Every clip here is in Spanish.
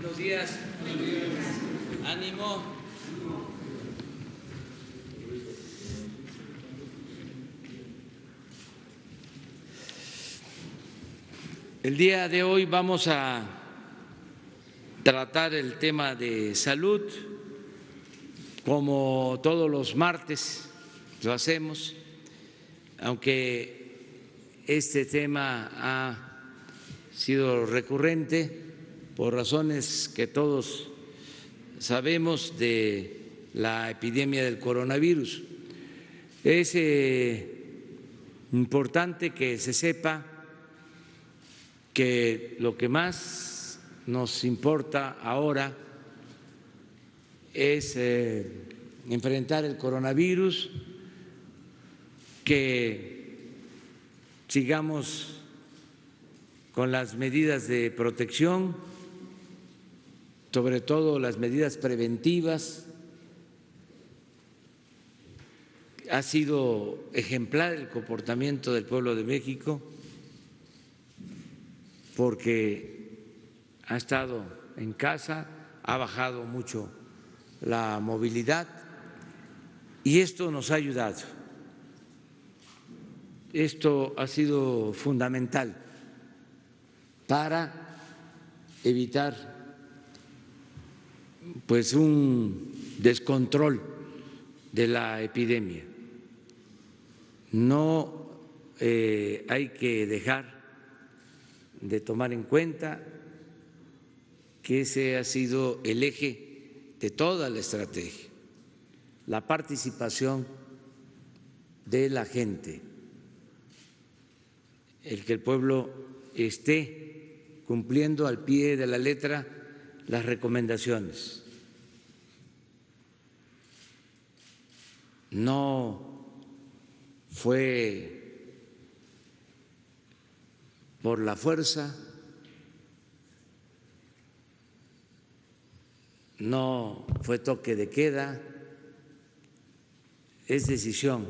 Buenos días. Ánimo. El día de hoy vamos a tratar el tema de salud, como todos los martes lo hacemos, aunque este tema ha sido recurrente por razones que todos sabemos de la epidemia del coronavirus. Es importante que se sepa que lo que más nos importa ahora es enfrentar el coronavirus, que sigamos con las medidas de protección, sobre todo las medidas preventivas. Ha sido ejemplar el comportamiento del pueblo de México, porque ha estado en casa, ha bajado mucho la movilidad y esto nos ha ayudado. Esto ha sido fundamental para evitar pues un descontrol de la epidemia. No hay que dejar de tomar en cuenta que ese ha sido el eje de toda la estrategia, la participación de la gente, el que el pueblo esté cumpliendo al pie de la letra las recomendaciones. No fue por la fuerza, no fue toque de queda, es decisión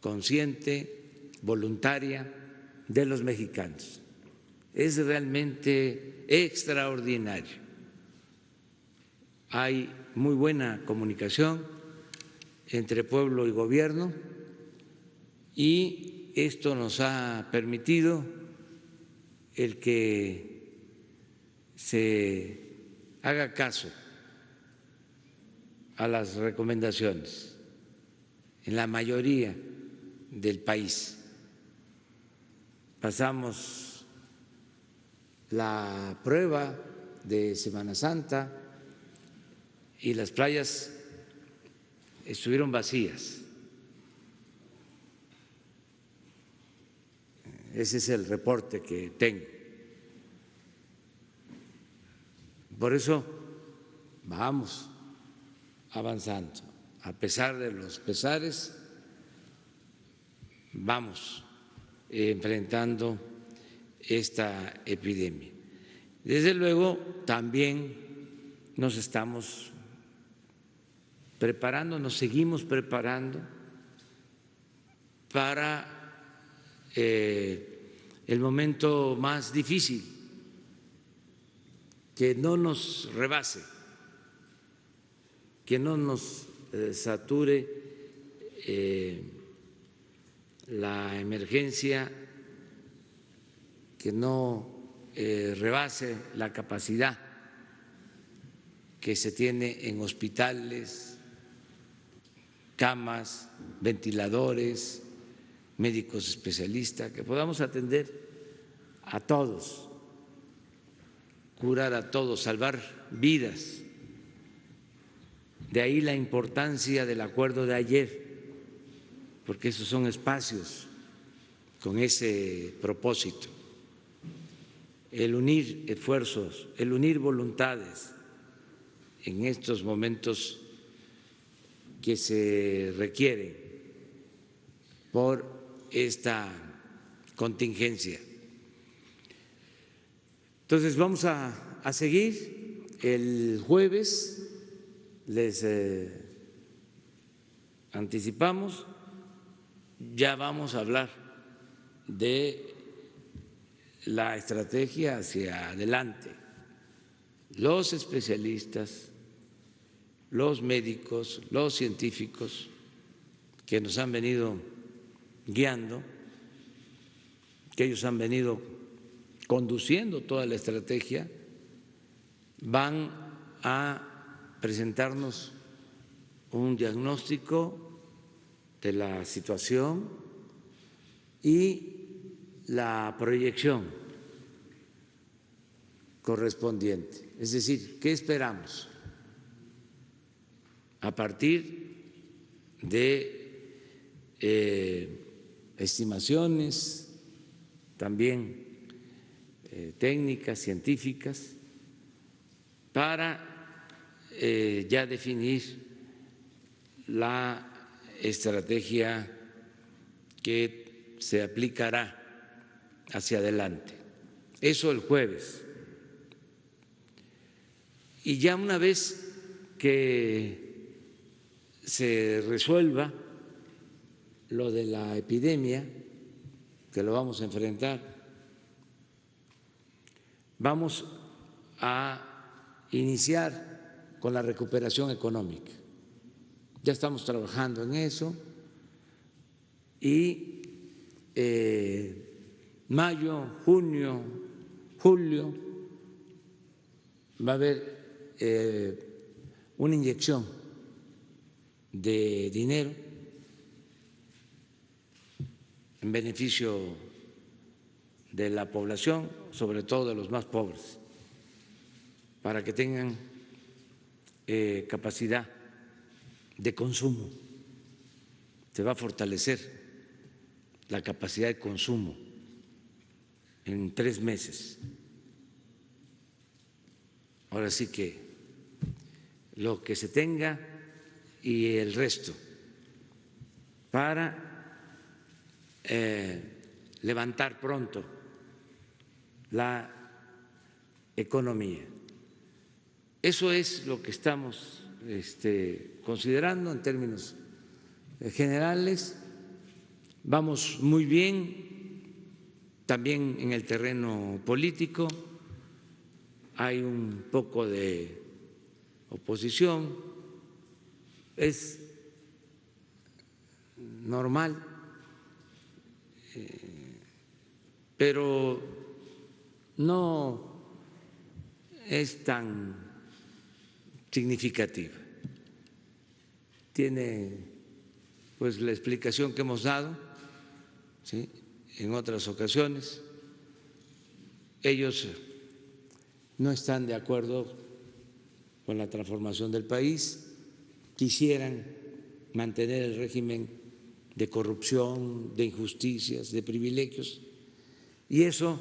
consciente, voluntaria de los mexicanos. Es realmente extraordinario. Hay muy buena comunicación entre pueblo y gobierno y esto nos ha permitido el que se haga caso a las recomendaciones en la mayoría del país. Pasamos la prueba de Semana Santa y las playas estuvieron vacías. Ese es el reporte que tengo. Por eso vamos avanzando. A pesar de los pesares, vamos enfrentando esta epidemia. Desde luego, también nos estamos preparando, nos seguimos preparando para el momento más difícil, que no nos rebase, que no nos sature la emergencia, que no rebase la capacidad que se tiene en hospitales, camas, ventiladores, médicos especialistas, que podamos atender a todos, curar a todos, salvar vidas. De ahí la importancia del acuerdo de ayer, porque esos son espacios con ese propósito, el unir esfuerzos, el unir voluntades en estos momentos que se requieren por esta contingencia. Entonces vamos a seguir. El jueves les anticipamos, ya vamos a hablar de la estrategia hacia adelante los especialistas, los médicos, los científicos que nos han venido guiando, que ellos han venido conduciendo toda la estrategia, van a presentarnos un diagnóstico de la situación y la proyección correspondiente. Es decir, ¿qué esperamos a partir de estimaciones, también técnicas, científicas, para ya definir la estrategia que se aplicará hacia adelante? Eso el jueves. Y ya una vez que se resuelva lo de la epidemia, que lo vamos a enfrentar, vamos a iniciar con la recuperación económica. Ya estamos trabajando en eso y mayo, junio, julio va a haber una inyección de dinero en beneficio de la población, sobre todo de los más pobres, para que tengan capacidad de consumo. Se va a fortalecer la capacidad de consumo en 3 meses. Ahora sí que lo que se tenga y el resto para levantar pronto la economía. Eso es lo que estamos considerando en términos generales. Vamos muy bien también en el terreno político. Hay un poco de oposición, es normal, pero no es tan significativa. Tiene pues la explicación que hemos dado, ¿sí?, en otras ocasiones. Ellos no están de acuerdo con la transformación del país, quisieran mantener el régimen de corrupción, de injusticias, de privilegios, y eso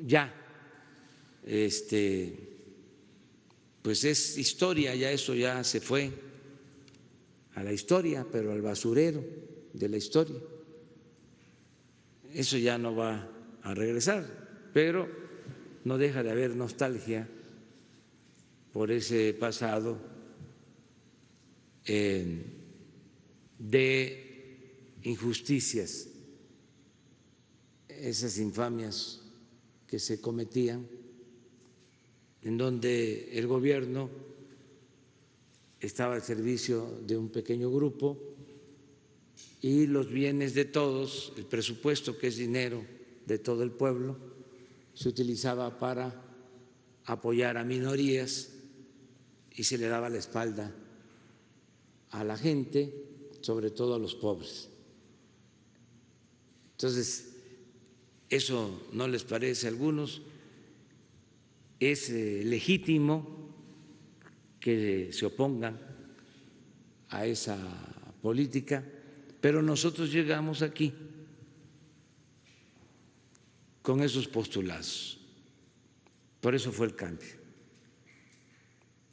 ya pues es historia, ya eso ya se fue a la historia, pero al basurero de la historia. Eso ya no va a regresar, pero no deja de haber nostalgia por ese pasado de injusticias, esas infamias que se cometían, en donde el gobierno estaba al servicio de un pequeño grupo y los bienes de todos, el presupuesto, que es dinero de todo el pueblo, se utilizaba para apoyar a minorías y se le daba la espalda a la gente, sobre todo a los pobres. Entonces, ¿eso no les parece a algunos? Es legítimo que se opongan a esa política, pero nosotros llegamos aquí con esos postulados. Por eso fue el cambio.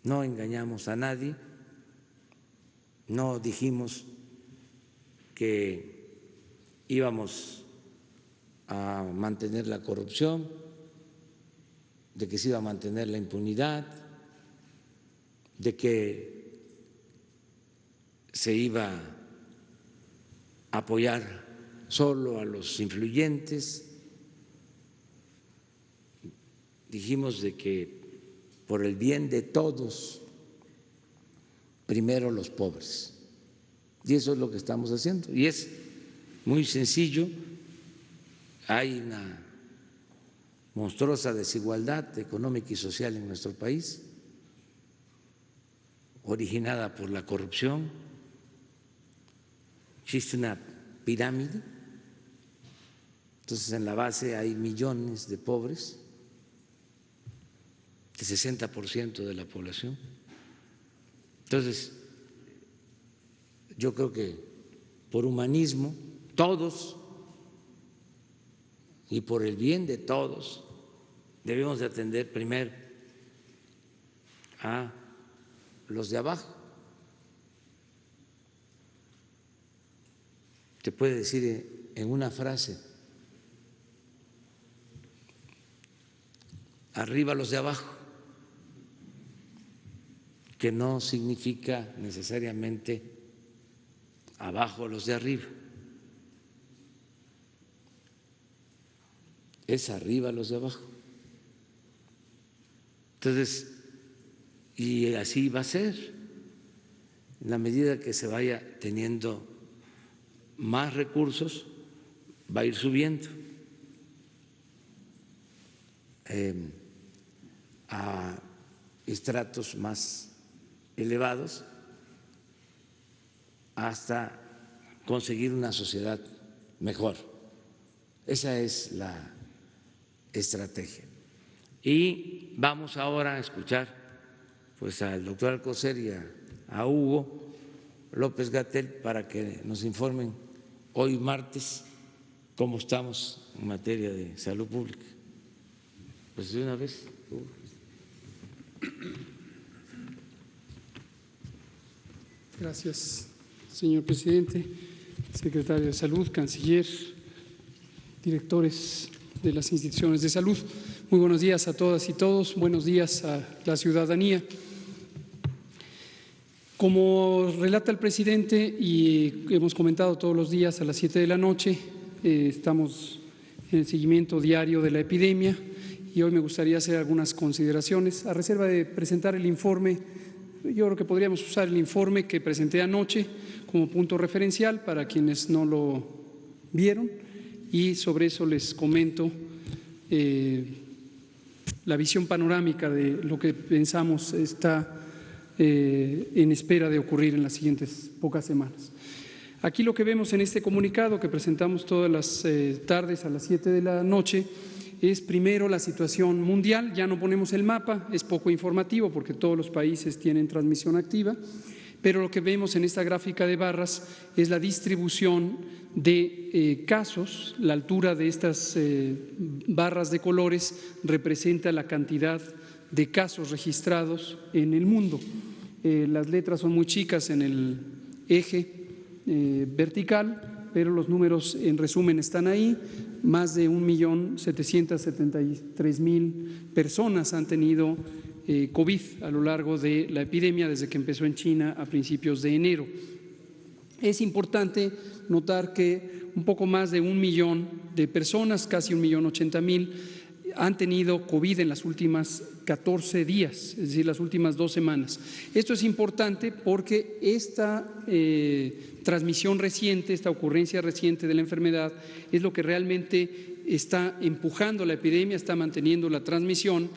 No engañamos a nadie, no dijimos que íbamos a mantener la corrupción, de que se iba a mantener la impunidad, de que se iba a apoyar solo a los influyentes. Dijimos de que por el bien de todos, primero los pobres. Y eso es lo que estamos haciendo. Y es muy sencillo. Hay una monstruosa desigualdad económica y social en nuestro país, originada por la corrupción. Existe una pirámide, entonces en la base hay millones de pobres, el 60% de la población. Entonces, yo creo que por humanismo, todos, y por el bien de todos, debemos de atender primero a los de abajo. Te puede decir en una frase: arriba los de abajo, que no significa necesariamente abajo los de arriba, es arriba los de abajo. Entonces, y así va a ser, en la medida que se vaya teniendo más recursos, va a ir subiendo a estratos más elevados hasta conseguir una sociedad mejor. Esa es la estrategia. Y vamos ahora a escuchar pues al doctor Alcocer y a Hugo López-Gatell para que nos informen hoy martes cómo estamos en materia de salud pública. Pues de una vez, Hugo. Gracias, señor presidente, secretario de Salud, canciller, directores de las instituciones de salud. Muy buenos días a todas y todos, buenos días a la ciudadanía. Como relata el presidente y hemos comentado todos los días a las 7 de la noche, estamos en el seguimiento diario de la epidemia y hoy me gustaría hacer algunas consideraciones. A reserva de presentar el informe, yo creo que podríamos usar el informe que presenté anoche como punto referencial para quienes no lo vieron, y sobre eso les comento la visión panorámica de lo que pensamos está en espera de ocurrir en las siguientes pocas semanas. Aquí lo que vemos en este comunicado que presentamos todas las tardes a las 7 de la noche es primero la situación mundial. Ya no ponemos el mapa, es poco informativo porque todos los países tienen transmisión activa, pero lo que vemos en esta gráfica de barras es la distribución de casos. La altura de estas barras de colores representa la cantidad de casos registrados en el mundo. Las letras son muy chicas en el eje vertical, pero los números en resumen están ahí. Más de 1.773.000 personas han tenido COVID a lo largo de la epidemia desde que empezó en China a principios de enero. Es importante notar que un poco más de 1 millón de personas, casi 1.080.000, han tenido COVID en las últimas 14 días, es decir, las últimas 2 semanas. Esto es importante porque esta transmisión reciente, esta ocurrencia reciente de la enfermedad es lo que realmente está empujando la epidemia, está manteniendo la transmisión,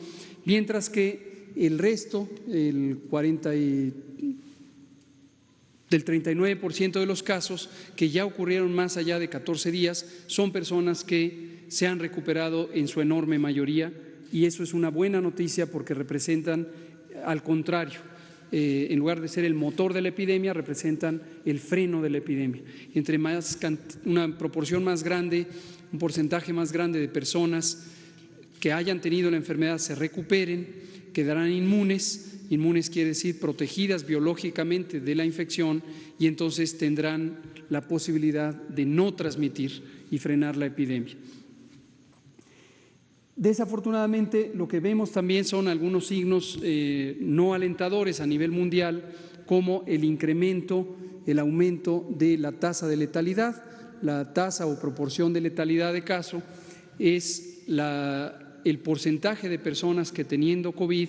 mientras que el resto, del 39% de los casos que ya ocurrieron más allá de 14 días son personas que se han recuperado en su enorme mayoría, y eso es una buena noticia porque representan, al contrario, en lugar de ser el motor de la epidemia, representan el freno de la epidemia. Entre más una proporción más grande, un porcentaje más grande de personas que hayan tenido la enfermedad se recuperen, quedarán inmunes. Inmunes quiere decir protegidas biológicamente de la infección, y entonces tendrán la posibilidad de no transmitir y frenar la epidemia. Desafortunadamente, lo que vemos también son algunos signos no alentadores a nivel mundial, como el incremento, el aumento de la tasa de letalidad. La tasa o proporción de letalidad de caso es el porcentaje de personas que teniendo COVID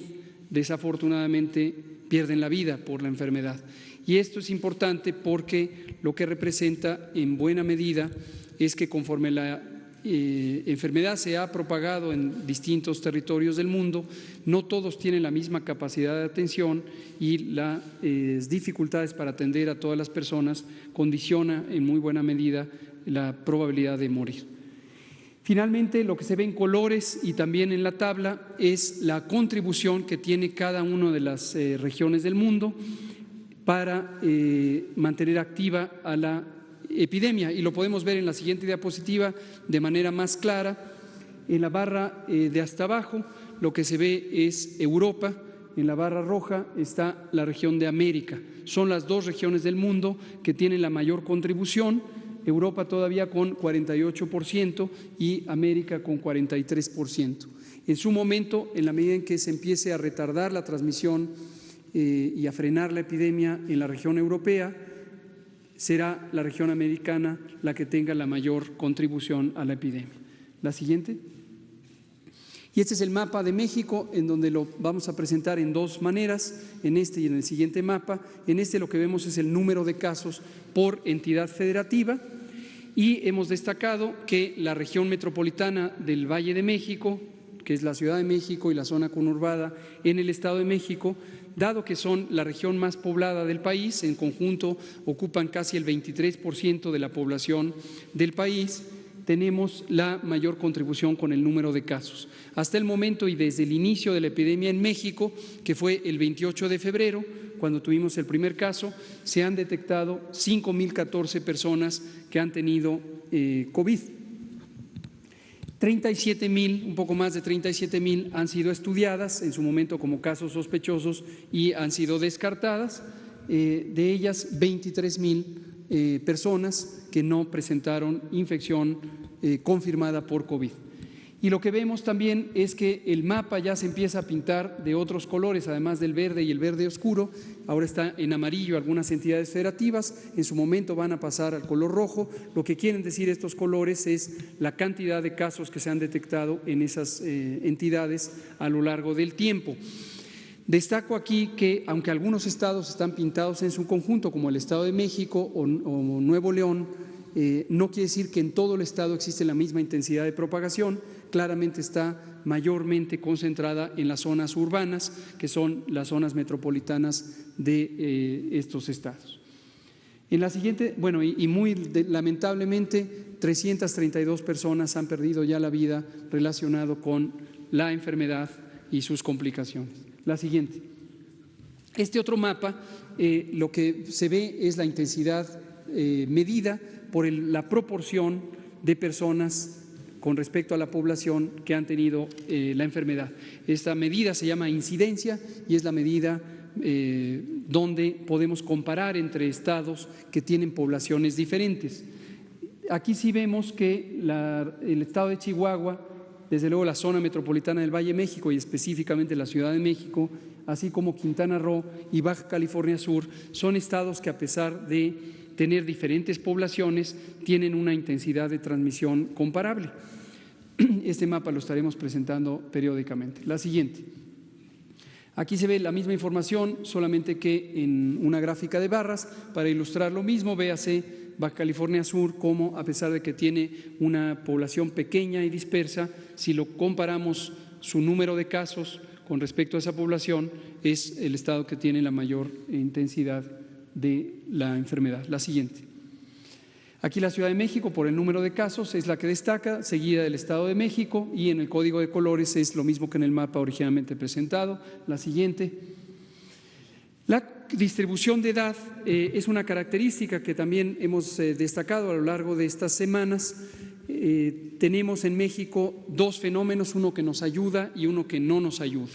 desafortunadamente pierden la vida por la enfermedad. Y esto es importante porque lo que representa en buena medida es que conforme la enfermedad se ha propagado en distintos territorios del mundo, no todos tienen la misma capacidad de atención y las dificultades para atender a todas las personas condiciona en muy buena medida la probabilidad de morir. Finalmente, lo que se ve en colores y también en la tabla es la contribución que tiene cada una de las regiones del mundo para mantener activa a la epidemia, y lo podemos ver en la siguiente diapositiva de manera más clara. En la barra de hasta abajo lo que se ve es Europa, en la barra roja está la región de América. Son las dos regiones del mundo que tienen la mayor contribución, Europa todavía con 48% y América con 43%. En su momento, en la medida en que se empiece a retardar la transmisión y a frenar la epidemia en la región europea, será la región americana la que tenga la mayor contribución a la epidemia. La siguiente. Y este es el mapa de México, en donde lo vamos a presentar en dos maneras, en este y en el siguiente mapa. En este lo que vemos es el número de casos por entidad federativa, y hemos destacado que la región metropolitana del Valle de México, que es la Ciudad de México y la zona conurbada en el Estado de México, dado que son la región más poblada del país, en conjunto ocupan casi el 23% de la población del país, tenemos la mayor contribución con el número de casos. Hasta el momento y desde el inicio de la epidemia en México, que fue el 28 de febrero, cuando tuvimos el primer caso, se han detectado 5,014 personas que han tenido COVID. 37,000, un poco más de 37,000 han sido estudiadas en su momento como casos sospechosos y han sido descartadas, de ellas 23,000 personas que no presentaron infección confirmada por COVID. Y lo que vemos también es que el mapa ya se empieza a pintar de otros colores, además del verde y el verde oscuro. Ahora está en amarillo algunas entidades federativas, en su momento van a pasar al color rojo. Lo que quieren decir estos colores es la cantidad de casos que se han detectado en esas entidades a lo largo del tiempo. Destaco aquí que, aunque algunos estados están pintados en su conjunto, como el Estado de México o Nuevo León, no quiere decir que en todo el estado existe la misma intensidad de propagación. Claramente está mayormente concentrada en las zonas urbanas, que son las zonas metropolitanas de estos estados. En la siguiente, bueno, y muy lamentablemente, 332 personas han perdido ya la vida relacionado con la enfermedad y sus complicaciones. La siguiente. Este otro mapa, lo que se ve es la intensidad medida por la proporción de personas con respecto a la población que han tenido la enfermedad. Esta medida se llama incidencia y es la medida donde podemos comparar entre estados que tienen poblaciones diferentes. Aquí sí vemos que el estado de Chihuahua, desde luego la zona metropolitana del Valle de México y específicamente la Ciudad de México, así como Quintana Roo y Baja California Sur, son estados que, a pesar de tener diferentes poblaciones, tienen una intensidad de transmisión comparable. Este mapa lo estaremos presentando periódicamente. La siguiente. Aquí se ve la misma información, solamente que en una gráfica de barras. Para ilustrar lo mismo, véase Baja California Sur, como a pesar de que tiene una población pequeña y dispersa, si lo comparamos su número de casos con respecto a esa población, es el estado que tiene la mayor intensidad de la enfermedad. La siguiente. Aquí la Ciudad de México, por el número de casos, es la que destaca, seguida del Estado de México, y en el código de colores es lo mismo que en el mapa originalmente presentado. La siguiente. La distribución de edad es una característica que también hemos destacado a lo largo de estas semanas. Tenemos en México dos fenómenos, uno que nos ayuda y uno que no nos ayuda.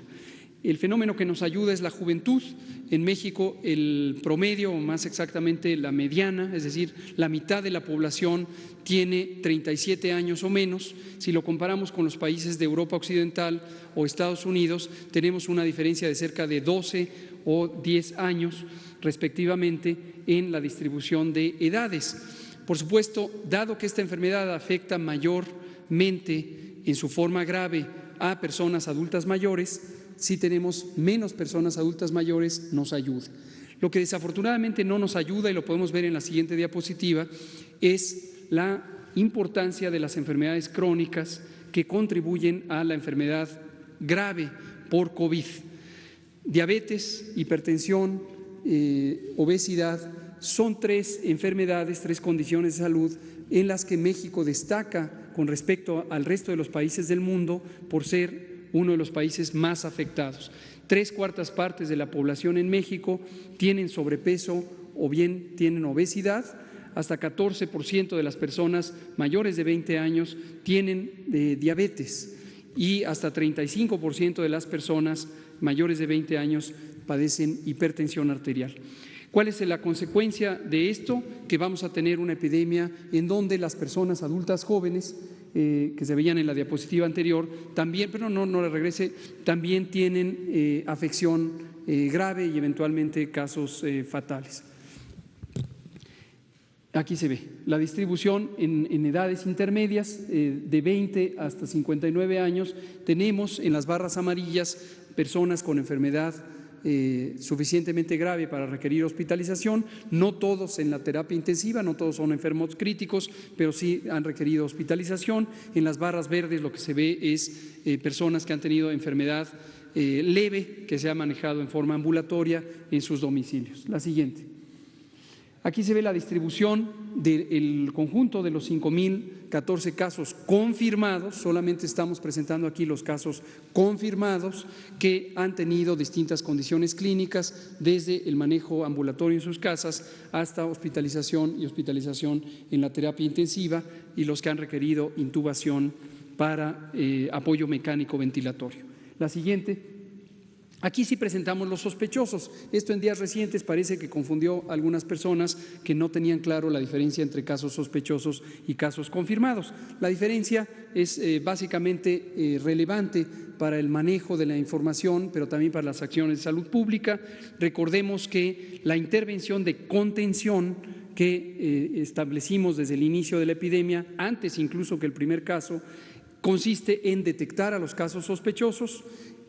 El fenómeno que nos ayuda es la juventud. En México el promedio, o más exactamente la mediana, es decir, la mitad de la población tiene 37 años o menos. Si lo comparamos con los países de Europa Occidental o Estados Unidos, tenemos una diferencia de cerca de 12 o 10 años respectivamente en la distribución de edades. Por supuesto, dado que esta enfermedad afecta mayormente en su forma grave a personas adultas mayores, si tenemos menos personas adultas mayores, nos ayuda. Lo que desafortunadamente no nos ayuda, y lo podemos ver en la siguiente diapositiva, es la importancia de las enfermedades crónicas que contribuyen a la enfermedad grave por COVID. Diabetes, hipertensión, obesidad son tres enfermedades, tres condiciones de salud en las que México destaca con respecto al resto de los países del mundo por ser uno de los países más afectados. 3/4 partes de la población en México tienen sobrepeso o bien tienen obesidad, hasta 14% de las personas mayores de 20 años tienen diabetes y hasta 35% de las personas mayores de 20 años padecen hipertensión arterial. ¿Cuál es la consecuencia de esto? Que vamos a tener una epidemia en donde las personas adultas jóvenes que se veían en la diapositiva anterior, también, pero no la regrese, también tienen afección grave y eventualmente casos fatales. Aquí se ve la distribución en edades intermedias, de 20 hasta 59 años, tenemos en las barras amarillas personas con enfermedad suficientemente grave para requerir hospitalización, no todos en la terapia intensiva, no todos son enfermos críticos, pero sí han requerido hospitalización. En las barras verdes lo que se ve es personas que han tenido enfermedad leve, que se ha manejado en forma ambulatoria en sus domicilios. La siguiente. Aquí se ve la distribución del conjunto de los 5.014 casos confirmados, solamente estamos presentando aquí los casos confirmados que han tenido distintas condiciones clínicas, desde el manejo ambulatorio en sus casas hasta hospitalización y hospitalización en la terapia intensiva y los que han requerido intubación para apoyo mecánico ventilatorio. La siguiente. Aquí sí presentamos los sospechosos. Esto en días recientes parece que confundió a algunas personas que no tenían claro la diferencia entre casos sospechosos y casos confirmados. La diferencia es básicamente relevante para el manejo de la información, pero también para las acciones de salud pública. Recordemos que la intervención de contención que establecimos desde el inicio de la epidemia, antes incluso que el primer caso, consiste en detectar a los casos sospechosos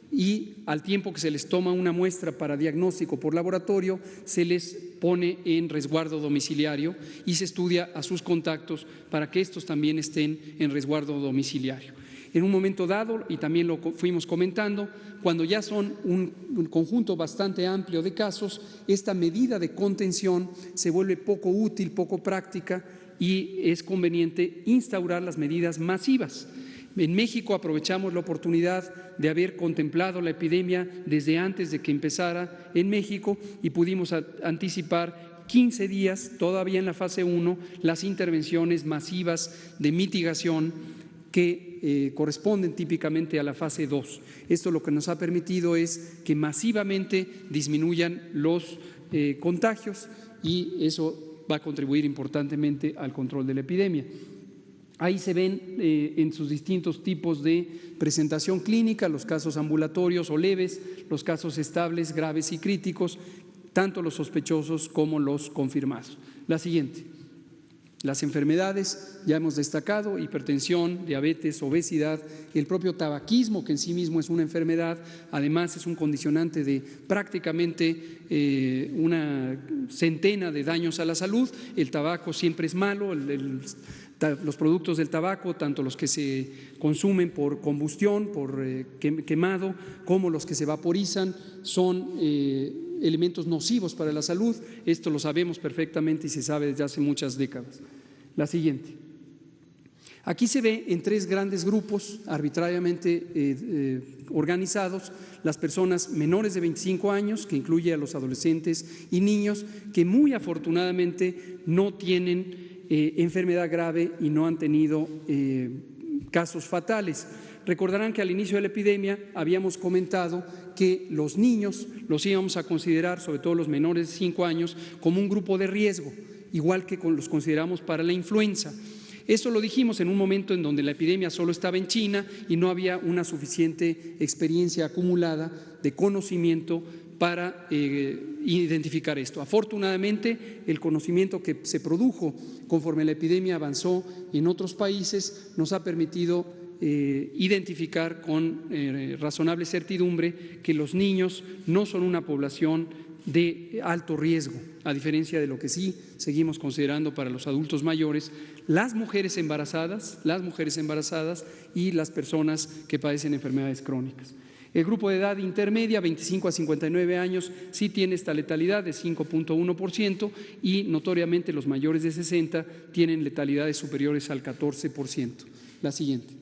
y al tiempo que se les toma una muestra para diagnóstico por laboratorio, se les pone en resguardo domiciliario y se estudia a sus contactos para que estos también estén en resguardo domiciliario. En un momento dado, y también lo fuimos comentando, cuando ya son un conjunto bastante amplio de casos, esta medida de contención se vuelve poco útil, poco práctica y es conveniente instaurar las medidas masivas. En México aprovechamos la oportunidad de haber contemplado la epidemia desde antes de que empezara en México y pudimos anticipar 15 días, todavía en la fase 1, las intervenciones masivas de mitigación que corresponden típicamente a la fase 2. Esto lo que nos ha permitido es que masivamente disminuyan los contagios y eso va a contribuir importantemente al control de la epidemia. Ahí se ven en sus distintos tipos de presentación clínica los casos ambulatorios o leves, los casos estables, graves y críticos, tanto los sospechosos como los confirmados. La siguiente. Las enfermedades, ya hemos destacado, hipertensión, diabetes, obesidad, el propio tabaquismo, que en sí mismo es una enfermedad, además es un condicionante de prácticamente una centena de daños a la salud. El tabaco siempre es malo, los productos del tabaco, tanto los que se consumen por combustión, por quemado, como los que se vaporizan, son elementos nocivos para la salud. Esto lo sabemos perfectamente y se sabe desde hace muchas décadas. La siguiente. Aquí se ve en tres grandes grupos arbitrariamente organizados las personas menores de 25 años, que incluye a los adolescentes y niños, que muy afortunadamente no tienen enfermedad grave y no han tenido casos fatales. Recordarán que al inicio de la epidemia habíamos comentado que los niños los íbamos a considerar, sobre todo los menores de 5 años, como un grupo de riesgo, igual que los consideramos para la influenza. Eso lo dijimos en un momento en donde la epidemia solo estaba en China y no había una suficiente experiencia acumulada de conocimiento para identificar esto. Afortunadamente, el conocimiento que se produjo conforme la epidemia avanzó en otros países nos ha permitido identificar con razonable certidumbre que los niños no son una población de alto riesgo, a diferencia de lo que sí seguimos considerando para los adultos mayores, las mujeres embarazadas y las personas que padecen enfermedades crónicas. El grupo de edad intermedia, 25 a 59 años, sí tiene esta letalidad de 5.1% y notoriamente los mayores de 60 tienen letalidades superiores al 14%. La siguiente.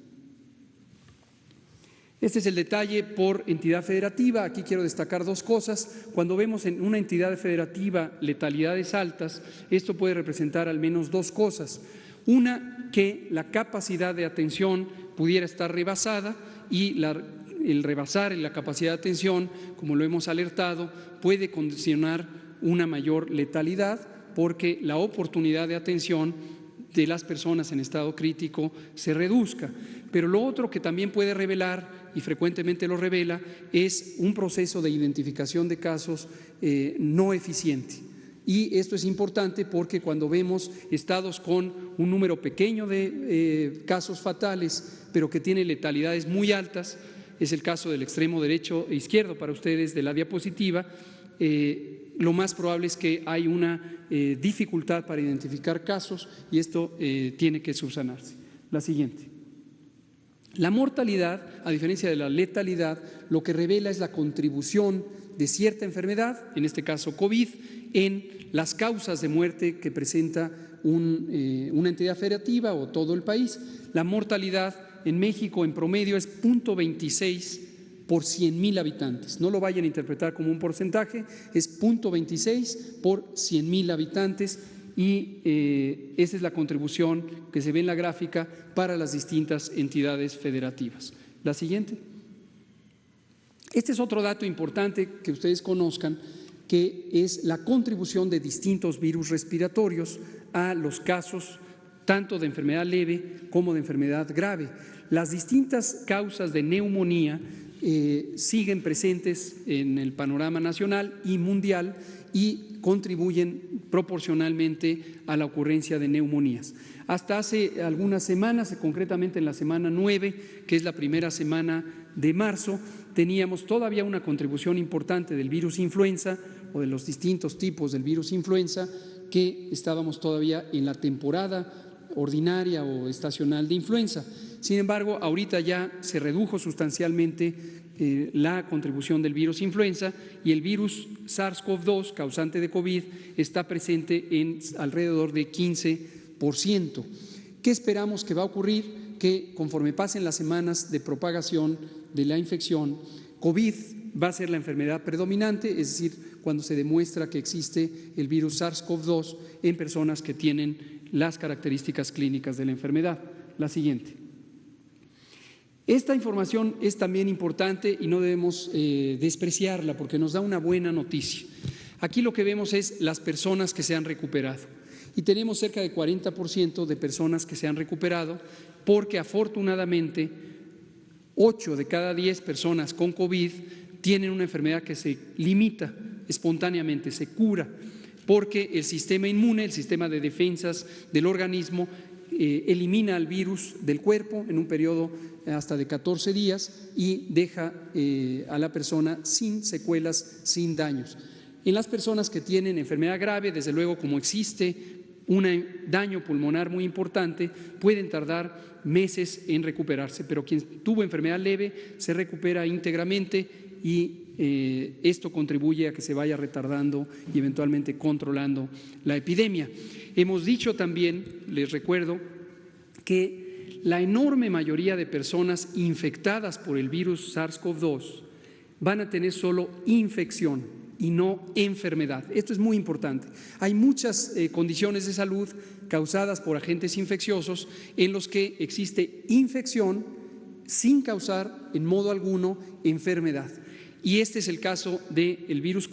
Este es el detalle por entidad federativa. Aquí quiero destacar dos cosas. Cuando vemos en una entidad federativa letalidades altas, esto puede representar al menos dos cosas. Una, que la capacidad de atención pudiera estar rebasada y el rebasar en la capacidad de atención, como lo hemos alertado, puede condicionar una mayor letalidad porque la oportunidad de atención de las personas en estado crítico se reduzca. Pero lo otro que también puede revelar, y frecuentemente lo revela, es un proceso de identificación de casos no eficiente. Y esto es importante porque cuando vemos estados con un número pequeño de casos fatales, pero que tienen letalidades muy altas, es el caso del extremo derecho e izquierdo para ustedes de la diapositiva, lo más probable es que hay una dificultad para identificar casos y esto tiene que subsanarse. La siguiente. La mortalidad, a diferencia de la letalidad, lo que revela es la contribución de cierta enfermedad, en este caso COVID, en las causas de muerte que presenta una entidad federativa o todo el país. La mortalidad en México en promedio es 0.26 por 100,000 habitantes. No lo vayan a interpretar como un porcentaje, es 0.26 por 100,000 habitantes y esa es la contribución que se ve en la gráfica para las distintas entidades federativas. La siguiente. Este es otro dato importante que ustedes conozcan, que es la contribución de distintos virus respiratorios a los casos tanto de enfermedad leve como de enfermedad grave. Las distintas causas de neumonía siguen presentes en el panorama nacional y mundial y contribuyen proporcionalmente a la ocurrencia de neumonías. Hasta hace algunas semanas, concretamente en la semana 9, que es la primera semana de marzo, teníamos todavía una contribución importante del virus influenza o de los distintos tipos del virus influenza, que estábamos todavía en la temporada ordinaria o estacional de influenza. Sin embargo, ahorita ya se redujo sustancialmente la contribución del virus influenza y el virus SARS-CoV-2 causante de COVID está presente en alrededor de 15%. ¿Qué esperamos que va a ocurrir? Que conforme pasen las semanas de propagación de la infección, COVID va a ser la enfermedad predominante, es decir, cuando se demuestra que existe el virus SARS-CoV-2 en personas que tienen las características clínicas de la enfermedad. La siguiente. Esta información es también importante y no debemos despreciarla porque nos da una buena noticia. Aquí lo que vemos es las personas que se han recuperado y tenemos cerca de 40% de personas que se han recuperado porque afortunadamente 8 de cada 10 personas con COVID tienen una enfermedad que se limita espontáneamente, se cura, porque el sistema inmune, el sistema de defensas del organismo elimina al virus del cuerpo en un periodo hasta de 14 días y deja a la persona sin secuelas, sin daños. En las personas que tienen enfermedad grave, desde luego como existe un daño pulmonar muy importante, pueden tardar meses en recuperarse, pero quien tuvo enfermedad leve se recupera íntegramente y esto contribuye a que se vaya retardando y eventualmente controlando la epidemia. Hemos dicho también, les recuerdo, que la enorme mayoría de personas infectadas por el virus SARS-CoV-2 van a tener solo infección y no enfermedad. Esto es muy importante. Hay muchas condiciones de salud causadas por agentes infecciosos en los que existe infección sin causar en modo alguno enfermedad. Y este es el caso del virus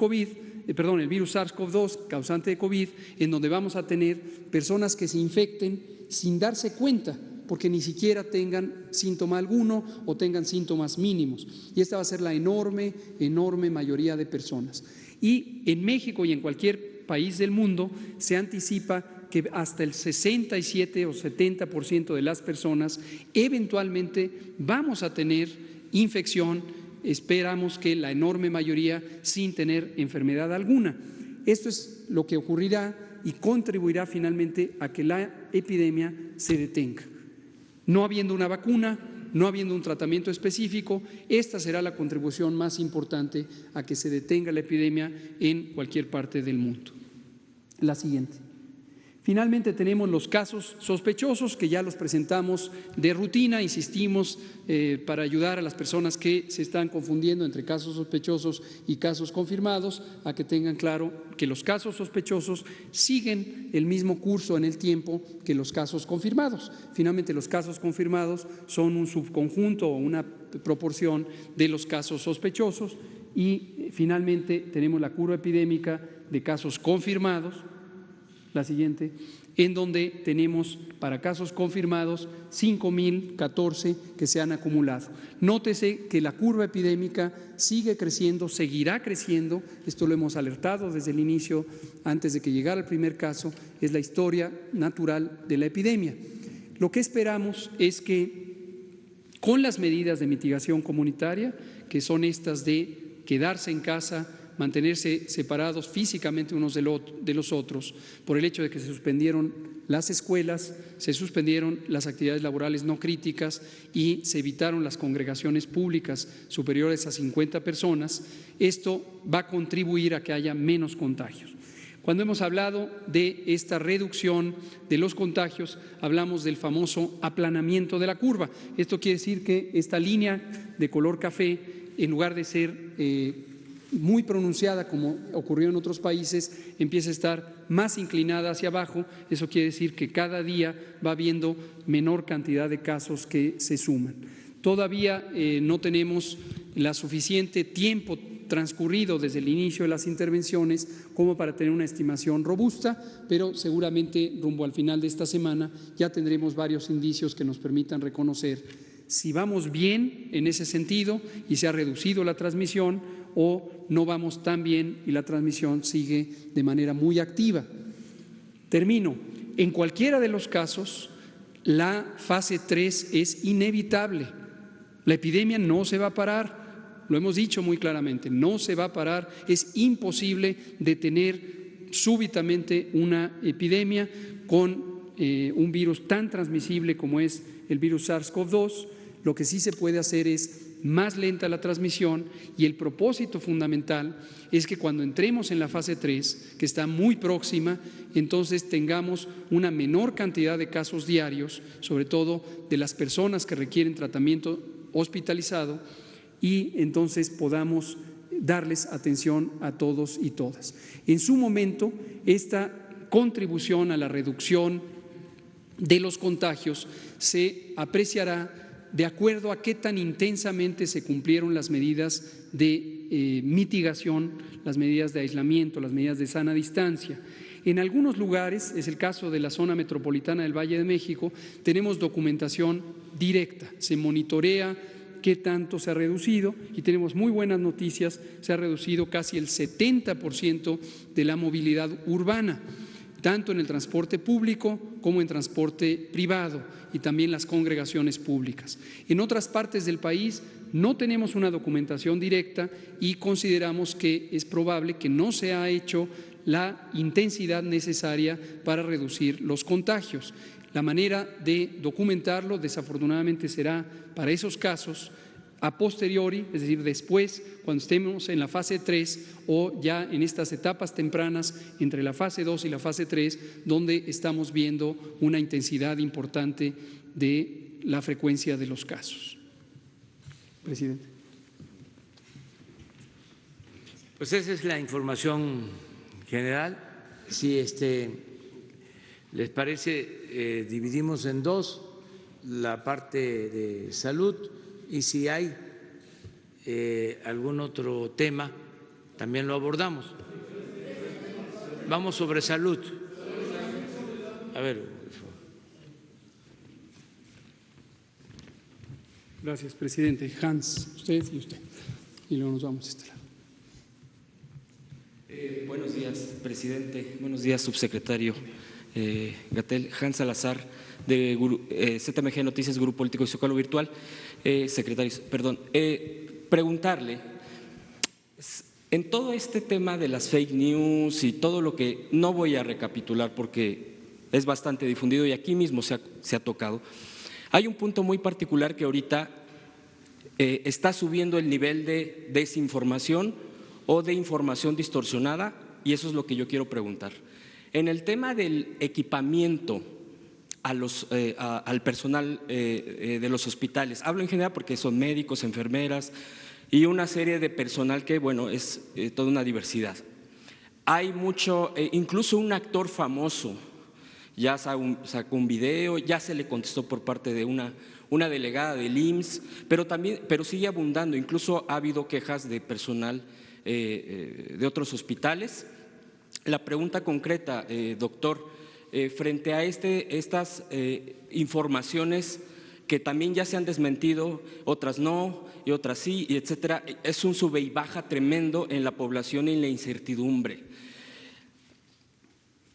el virus SARS-CoV-2 causante de COVID, en donde vamos a tener personas que se infecten sin darse cuenta, porque ni siquiera tengan síntoma alguno o tengan síntomas mínimos. Y esta va a ser la enorme mayoría de personas. Y en México y en cualquier país del mundo se anticipa que hasta el 67 o 70% de las personas eventualmente vamos a tener infección, esperamos que la enorme mayoría sin tener enfermedad alguna. Esto es lo que ocurrirá y contribuirá finalmente a que la epidemia se detenga. No habiendo una vacuna, no habiendo un tratamiento específico, esta será la contribución más importante a que se detenga la epidemia en cualquier parte del mundo. La siguiente. Finalmente tenemos los casos sospechosos que ya los presentamos de rutina, insistimos para ayudar a las personas que se están confundiendo entre casos sospechosos y casos confirmados a que tengan claro que los casos sospechosos siguen el mismo curso en el tiempo que los casos confirmados. Finalmente los casos confirmados son un subconjunto o una proporción de los casos sospechosos y finalmente tenemos la curva epidémica de casos confirmados. La siguiente, en donde tenemos para casos confirmados 5.014 que se han acumulado. Nótese que la curva epidémica sigue creciendo, seguirá creciendo, esto lo hemos alertado desde el inicio, antes de que llegara el primer caso, es la historia natural de la epidemia. Lo que esperamos es que con las medidas de mitigación comunitaria, que son estas de quedarse en casa, mantenerse separados físicamente unos de los otros, por el hecho de que se suspendieron las escuelas, se suspendieron las actividades laborales no críticas y se evitaron las congregaciones públicas superiores a 50 personas, esto va a contribuir a que haya menos contagios. Cuando hemos hablado de esta reducción de los contagios, hablamos del famoso aplanamiento de la curva. Esto quiere decir que esta línea de color café, en lugar de ser muy pronunciada como ocurrió en otros países, empieza a estar más inclinada hacia abajo. Eso quiere decir que cada día va habiendo menor cantidad de casos que se suman. Todavía no tenemos la suficiente tiempo transcurrido desde el inicio de las intervenciones como para tener una estimación robusta, pero seguramente rumbo al final de esta semana ya tendremos varios indicios que nos permitan reconocer si vamos bien en ese sentido y se ha reducido la transmisión o no vamos tan bien y la transmisión sigue de manera muy activa. Termino. En cualquiera de los casos, la fase 3 es inevitable. La epidemia no se va a parar, lo hemos dicho muy claramente, no se va a parar, es imposible detener súbitamente una epidemia con un virus tan transmisible como es el virus SARS-CoV-2. Lo que sí se puede hacer es más lenta la transmisión y el propósito fundamental es que cuando entremos en la fase 3, que está muy próxima, entonces tengamos una menor cantidad de casos diarios, sobre todo de las personas que requieren tratamiento hospitalizado, y entonces podamos darles atención a todos y todas. En su momento, esta contribución a la reducción de los contagios se apreciará de acuerdo a qué tan intensamente se cumplieron las medidas de mitigación, las medidas de aislamiento, las medidas de sana distancia. En algunos lugares, es el caso de la zona metropolitana del Valle de México, tenemos documentación directa, se monitorea qué tanto se ha reducido y tenemos muy buenas noticias, se ha reducido casi el 70% de la movilidad urbana, tanto en el transporte público como en transporte privado y también las congregaciones públicas. En otras partes del país no tenemos una documentación directa y consideramos que es probable que no se ha hecho la intensidad necesaria para reducir los contagios. La manera de documentarlo, desafortunadamente, será para esos casos a posteriori, es decir, después, cuando estemos en la fase 3 o ya en estas etapas tempranas entre la fase 2 y la fase 3, donde estamos viendo una intensidad importante de la frecuencia de los casos. Presidente. Pues esa es la información general. Si les parece, dividimos en dos la parte de salud. Y si hay algún otro tema, también lo abordamos. Vamos sobre salud. A ver. Gracias, presidente. Hans, usted y usted. Y luego nos vamos a este lado. Buenos días, presidente. Buenos días, subsecretario Gatell, Hans Salazar, de ZMG Noticias, Grupo Político y Zócalo Virtual. Secretarios, perdón, preguntarle, en todo este tema de las fake news y todo lo que no voy a recapitular porque es bastante difundido y aquí mismo se ha tocado, hay un punto muy particular que ahorita está subiendo el nivel de desinformación o de información distorsionada, y eso es lo que yo quiero preguntar. En el tema del equipamiento al personal de los hospitales, hablo en general porque son médicos, enfermeras y una serie de personal que, bueno, es toda una diversidad. Hay mucho, incluso un actor famoso ya sacó un video, ya se le contestó por parte de una delegada del IMSS, pero sigue abundando, incluso ha habido quejas de personal de otros hospitales. La pregunta concreta, doctor, frente a estas informaciones que también ya se han desmentido, otras no y otras sí, y etcétera, es un sube y baja tremendo en la población y en la incertidumbre.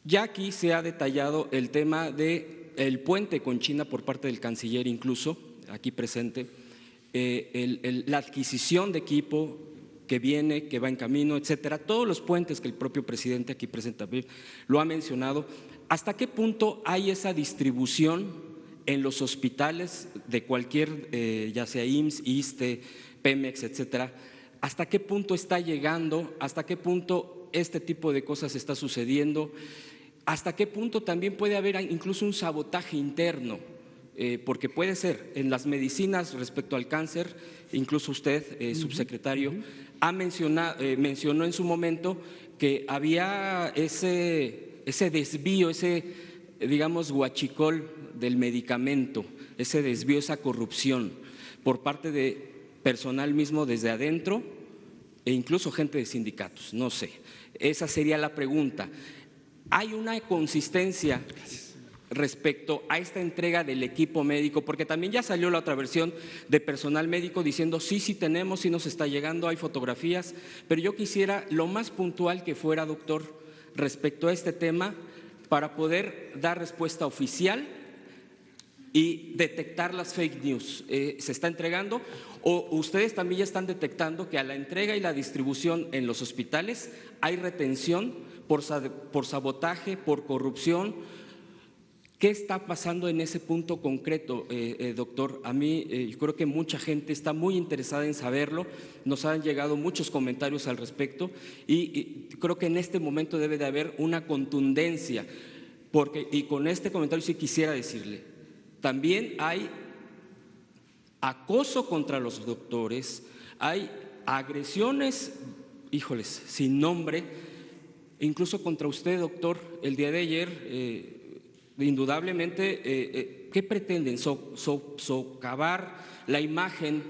Ya aquí se ha detallado el tema del puente con China por parte del canciller, incluso aquí presente, la adquisición de equipo que viene, que va en camino, etcétera, todos los puentes que el propio presidente aquí presente lo ha mencionado. ¿Hasta qué punto hay esa distribución en los hospitales de cualquier, ya sea IMSS, ISSSTE, Pemex, etcétera? ¿Hasta qué punto está llegando? ¿Hasta qué punto este tipo de cosas está sucediendo? ¿Hasta qué punto también puede haber incluso un sabotaje interno? Porque puede ser en las medicinas respecto al cáncer, incluso usted, subsecretario, mencionó en su momento que había ese desvío, digamos, huachicol del medicamento, ese desvío, esa corrupción por parte de personal mismo desde adentro e incluso gente de sindicatos, no sé. Esa sería la pregunta. ¿Hay una consistencia respecto a esta entrega del equipo médico? Porque también ya salió la otra versión de personal médico diciendo sí tenemos, sí nos está llegando, hay fotografías, pero yo quisiera lo más puntual que fuera, doctor, respecto a este tema para poder dar respuesta oficial y detectar las fake news. ¿Se está entregando o ustedes también ya están detectando que a la entrega y la distribución en los hospitales hay retención por sabotaje, por corrupción? ¿Qué está pasando en ese punto concreto, doctor? A mí yo creo que mucha gente está muy interesada en saberlo, nos han llegado muchos comentarios al respecto y creo que en este momento debe de haber una contundencia, y con este comentario sí quisiera decirle, también hay acoso contra los doctores, hay agresiones, híjoles, sin nombre, incluso contra usted, doctor. El día de ayer, indudablemente, ¿qué pretenden? Socavar la imagen,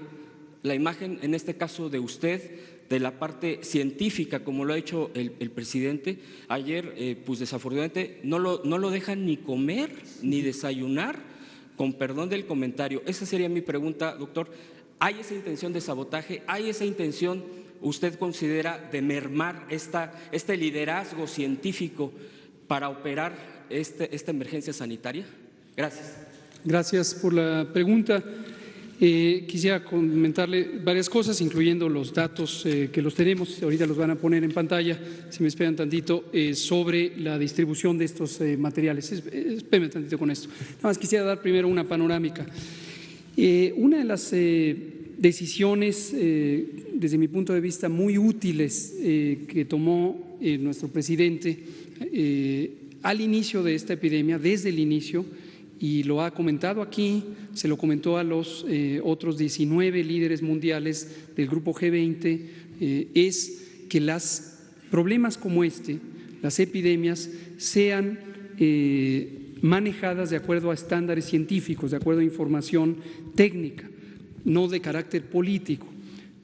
en este caso de usted, de la parte científica, como lo ha hecho el presidente. Ayer, pues desafortunadamente, no lo dejan ni comer ni desayunar, con perdón del comentario. Esa sería mi pregunta, doctor. ¿Hay esa intención de sabotaje? ¿Hay esa intención, usted considera, de mermar este liderazgo científico para operar esta emergencia sanitaria? Gracias. Gracias por la pregunta. Quisiera comentarle varias cosas, incluyendo los datos que los tenemos, ahorita los van a poner en pantalla, si me esperan tantito, sobre la distribución de estos materiales. Espérenme tantito con esto. Nada más quisiera dar primero una panorámica. Una de las decisiones, desde mi punto de vista, muy útiles que tomó nuestro presidente al inicio de esta epidemia, desde el inicio, y lo ha comentado aquí, se lo comentó a los otros 19 líderes mundiales del grupo G20, es que los problemas como las epidemias, sean manejadas de acuerdo a estándares científicos, de acuerdo a información técnica, no de carácter político.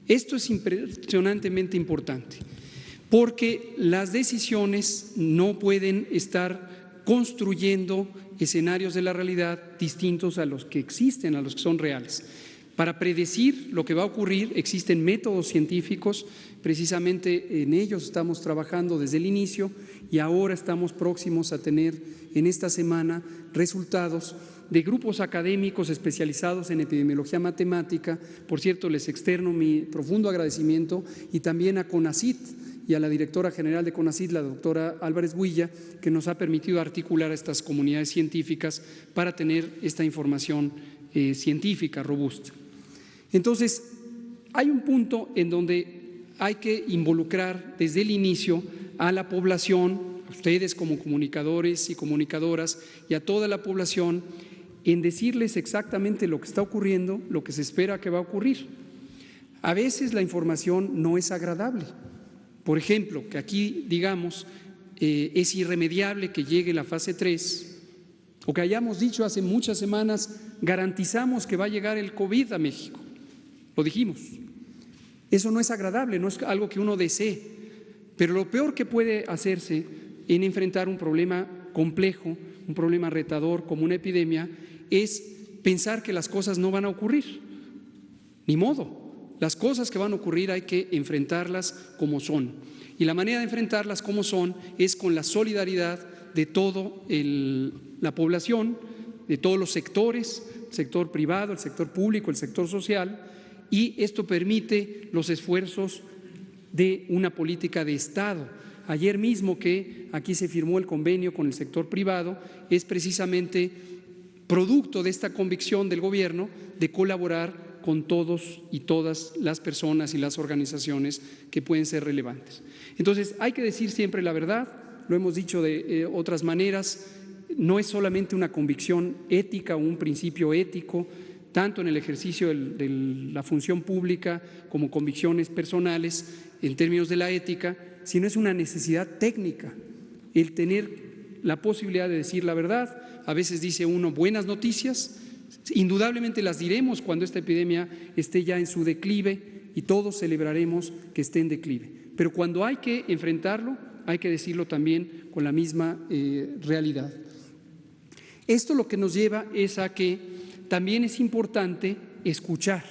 Esto es impresionantemente importante, porque las decisiones no pueden estar construyendo escenarios de la realidad distintos a los que existen, a los que son reales. Para predecir lo que va a ocurrir existen métodos científicos, precisamente en ellos estamos trabajando desde el inicio y ahora estamos próximos a tener en esta semana resultados de grupos académicos especializados en epidemiología matemática. Por cierto, les externo mi profundo agradecimiento, y también a CONACYT y a la directora general de CONACYT, la doctora Álvarez Builla, que nos ha permitido articular a estas comunidades científicas para tener esta información científica robusta. Entonces, hay un punto en donde hay que involucrar desde el inicio a la población, a ustedes como comunicadores y comunicadoras, y a toda la población, en decirles exactamente lo que está ocurriendo, lo que se espera que va a ocurrir. A veces la información no es agradable. Por ejemplo, que aquí digamos es irremediable que llegue la fase 3, o que hayamos dicho hace muchas semanas, garantizamos que va a llegar el COVID a México. Lo dijimos. Eso no es agradable, no es algo que uno desee, pero lo peor que puede hacerse en enfrentar un problema complejo, un problema retador como una epidemia, es pensar que las cosas no van a ocurrir. Ni modo, las cosas que van a ocurrir hay que enfrentarlas como son. Y la manera de enfrentarlas como son es con la solidaridad de toda la población, de todos los sectores, el sector privado, el sector público, el sector social, y esto permite los esfuerzos de una política de Estado. Ayer mismo que aquí se firmó el convenio con el sector privado, es precisamente producto de esta convicción del gobierno de colaborar con todos y todas las personas y las organizaciones que pueden ser relevantes. Entonces, hay que decir siempre la verdad, lo hemos dicho de otras maneras, no es solamente una convicción ética o un principio ético, tanto en el ejercicio de la función pública como convicciones personales en términos de la ética, sino es una necesidad técnica el tener la posibilidad de decir la verdad. A veces dice uno buenas noticias, indudablemente las diremos cuando esta epidemia esté ya en su declive y todos celebraremos que esté en declive, pero cuando hay que enfrentarlo hay que decirlo también con la misma realidad. Esto lo que nos lleva es a que también es importante escuchar.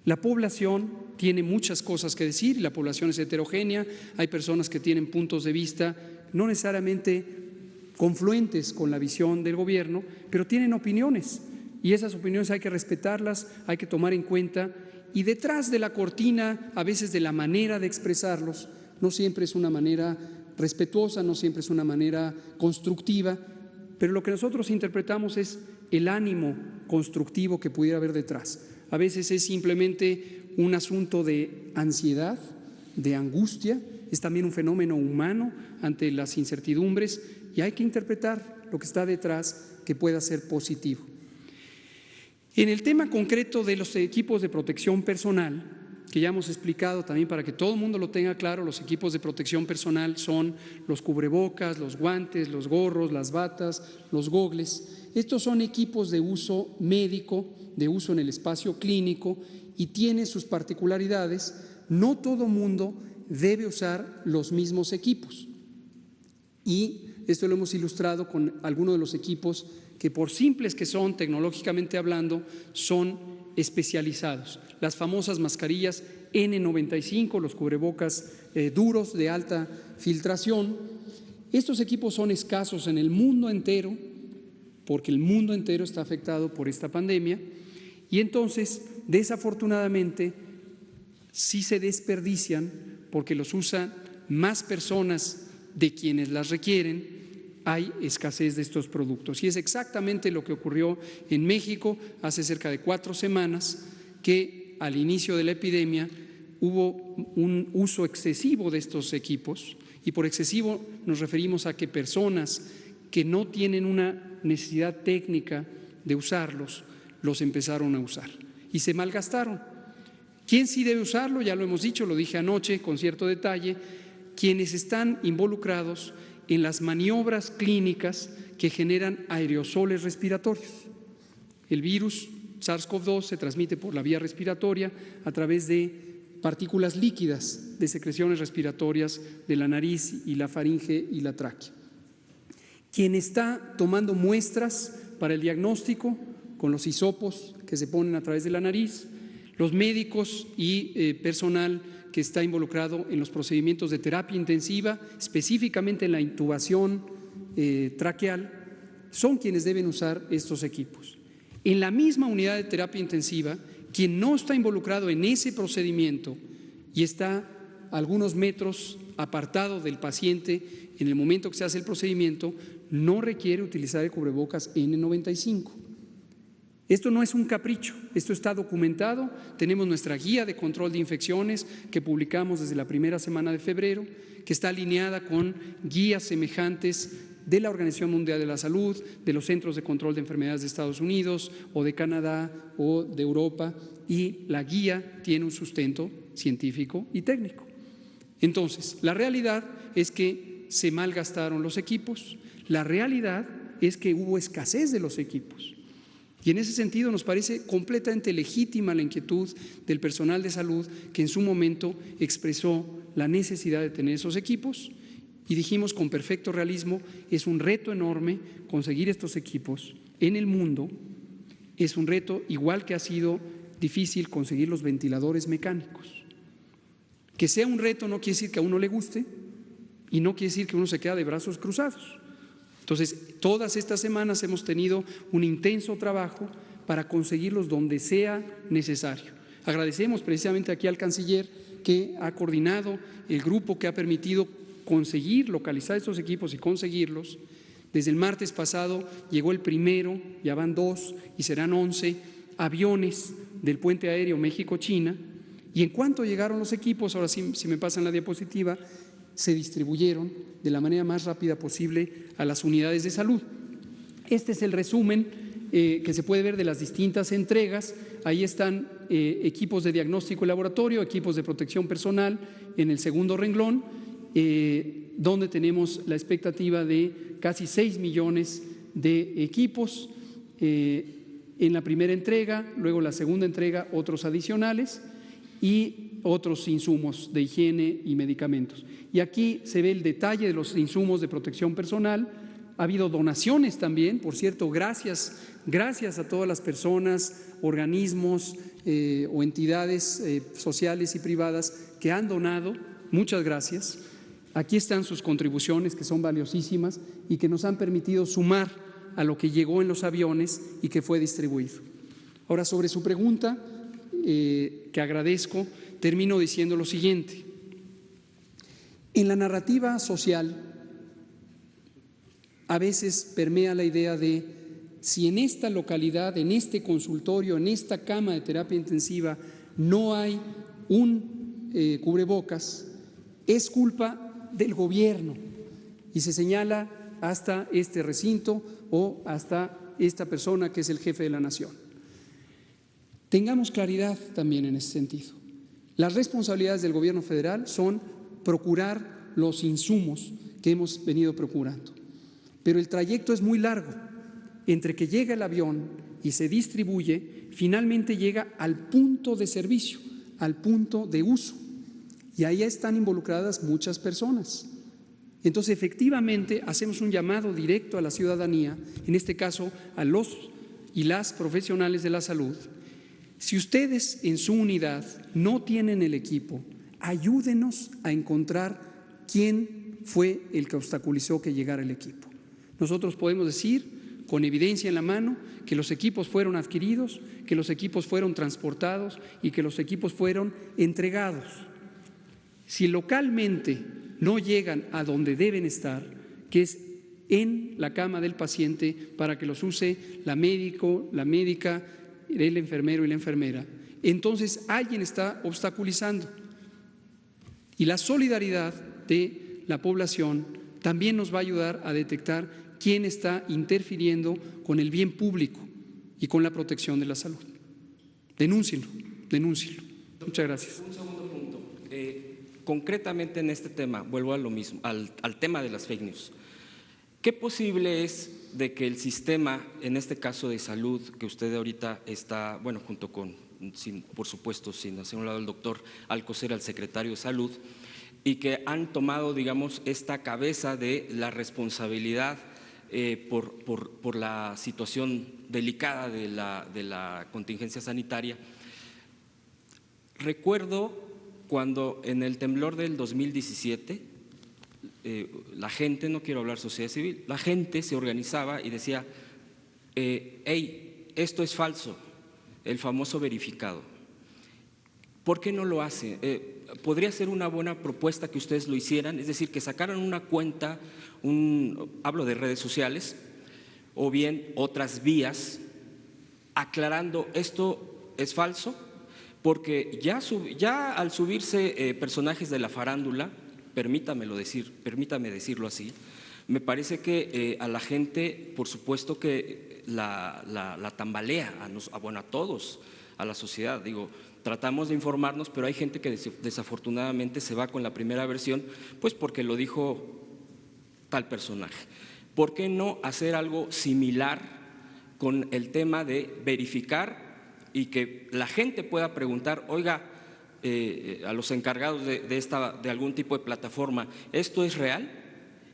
La población tiene muchas cosas que decir, la población es heterogénea, hay personas que tienen puntos de vista no necesariamente confluentes con la visión del gobierno, pero tienen opiniones y esas opiniones hay que respetarlas, hay que tomar en cuenta, y detrás de la cortina, a veces de la manera de expresarlos, no siempre es una manera respetuosa, no siempre es una manera constructiva, pero lo que nosotros interpretamos es el ánimo constructivo que pudiera haber detrás. A veces es simplemente un asunto de ansiedad, de angustia, es también un fenómeno humano ante las incertidumbres y hay que interpretar lo que está detrás que pueda ser positivo. En el tema concreto de los equipos de protección personal, que ya hemos explicado también para que todo el mundo lo tenga claro, los equipos de protección personal son los cubrebocas, los guantes, los gorros, las batas, los gogles. Estos son equipos de uso médico, de uso en el espacio clínico y tienen sus particularidades. No todo mundo debe usar los mismos equipos y esto lo hemos ilustrado con algunos de los equipos que, por simples que son tecnológicamente hablando, son especializados. Las famosas mascarillas N95, los cubrebocas duros de alta filtración. Estos equipos son escasos en el mundo entero porque el mundo entero está afectado por esta pandemia y entonces, desafortunadamente, sí se desperdician porque los usan más personas de quienes las requieren. Hay escasez de estos productos y es exactamente lo que ocurrió en México hace cerca de 4 semanas, que al inicio de la epidemia hubo un uso excesivo de estos equipos, y por excesivo nos referimos a que personas que no tienen una necesidad técnica de usarlos, los empezaron a usar y se malgastaron. ¿Quién sí debe usarlo? Ya lo hemos dicho, lo dije anoche con cierto detalle, quienes están involucrados en las maniobras clínicas que generan aerosoles respiratorios. El virus SARS-CoV-2 se transmite por la vía respiratoria a través de partículas líquidas de secreciones respiratorias de la nariz y la faringe y la tráquea. Quien está tomando muestras para el diagnóstico con los hisopos que se ponen a través de la nariz, los médicos y personal que está involucrado en los procedimientos de terapia intensiva, específicamente en la intubación traqueal, son quienes deben usar estos equipos. En la misma unidad de terapia intensiva, quien no está involucrado en ese procedimiento y está a algunos metros apartado del paciente en el momento que se hace el procedimiento, no requiere utilizar el cubrebocas N95. Esto no es un capricho, esto está documentado. Tenemos nuestra guía de control de infecciones que publicamos desde la primera semana de febrero, que está alineada con guías semejantes de la Organización Mundial de la Salud, de los Centros de Control de Enfermedades de Estados Unidos o de Canadá o de Europa, y la guía tiene un sustento científico y técnico. Entonces, la realidad es que se malgastaron los equipos, la realidad es que hubo escasez de los equipos. Y en ese sentido nos parece completamente legítima la inquietud del personal de salud que en su momento expresó la necesidad de tener esos equipos y dijimos con perfecto realismo, es un reto enorme conseguir estos equipos en el mundo, es un reto igual que ha sido difícil conseguir los ventiladores mecánicos. Que sea un reto no quiere decir que a uno le guste y no quiere decir que uno se queda de brazos cruzados. Entonces, todas estas semanas hemos tenido un intenso trabajo para conseguirlos donde sea necesario. Agradecemos precisamente aquí al canciller que ha coordinado el grupo que ha permitido conseguir, localizar estos equipos y conseguirlos. Desde el martes pasado llegó el primero, ya van 2 y serán 11 aviones del puente aéreo México-China. Y en cuanto llegaron los equipos, ahora sí, si me pasan la diapositiva, se distribuyeron de la manera más rápida posible a las unidades de salud. Este es el resumen que se puede ver de las distintas entregas. Ahí están equipos de diagnóstico y laboratorio, equipos de protección personal en el segundo renglón, donde tenemos la expectativa de casi 6 millones de equipos en la primera entrega, luego la segunda entrega otros adicionales y otros insumos de higiene y medicamentos. Y aquí se ve el detalle de los insumos de protección personal. Ha habido donaciones también, por cierto, gracias a todas las personas, organismos o entidades sociales y privadas que han donado, muchas gracias. Aquí están sus contribuciones que son valiosísimas y que nos han permitido sumar a lo que llegó en los aviones y que fue distribuido. Ahora, sobre su pregunta, que agradezco, termino diciendo lo siguiente. En la narrativa social a veces permea la idea de si en esta localidad, en este consultorio, en esta cama de terapia intensiva no hay un cubrebocas, es culpa del gobierno y se señala hasta este recinto o hasta esta persona que es el jefe de la nación. Tengamos claridad también en ese sentido. Las responsabilidades del gobierno federal son procurar los insumos que hemos venido procurando, pero el trayecto es muy largo. Entre que llega el avión y se distribuye, finalmente llega al punto de servicio, al punto de uso, y ahí están involucradas muchas personas. Entonces, efectivamente, hacemos un llamado directo a la ciudadanía, en este caso a los y las profesionales de la salud. Si ustedes en su unidad no tienen el equipo, ayúdenos a encontrar quién fue el que obstaculizó que llegara el equipo. Nosotros podemos decir, con evidencia en la mano, que los equipos fueron adquiridos, que los equipos fueron transportados y que los equipos fueron entregados. Si localmente no llegan a donde deben estar, que es en la cama del paciente para que los use la médica, el enfermero y la enfermera, entonces alguien está obstaculizando. Y la solidaridad de la población también nos va a ayudar a detectar quién está interfiriendo con el bien público y con la protección de la salud. Denúncienlo. Muchas gracias. Un segundo punto. Concretamente en este tema, vuelvo a lo mismo, al tema de las fake news. ¿Qué posible es de que el sistema, en este caso de salud, que usted ahorita está, bueno, junto con, por supuesto, sin hacer un lado el doctor Alcocer, al secretario de Salud, y que han tomado, digamos, esta cabeza de la responsabilidad por la situación delicada de la contingencia sanitaria. Recuerdo cuando en el temblor del 2017, la gente, no quiero hablar sociedad civil, la gente se organizaba y decía, hey, esto es falso, el famoso verificado. ¿Por qué no lo hace? Podría ser una buena propuesta que ustedes lo hicieran, es decir, que sacaran una cuenta, hablo de redes sociales, o bien otras vías, aclarando esto es falso, porque ya al subirse personajes de la farándula, permítame decirlo así, me parece que a la gente, por supuesto que la tambalea, a todos, a la sociedad. Digo, tratamos de informarnos, pero hay gente que desafortunadamente se va con la primera versión, pues porque lo dijo tal personaje. ¿Por qué no hacer algo similar con el tema de verificar y que la gente pueda preguntar, oiga, a los encargados de algún tipo de plataforma, ¿esto es real?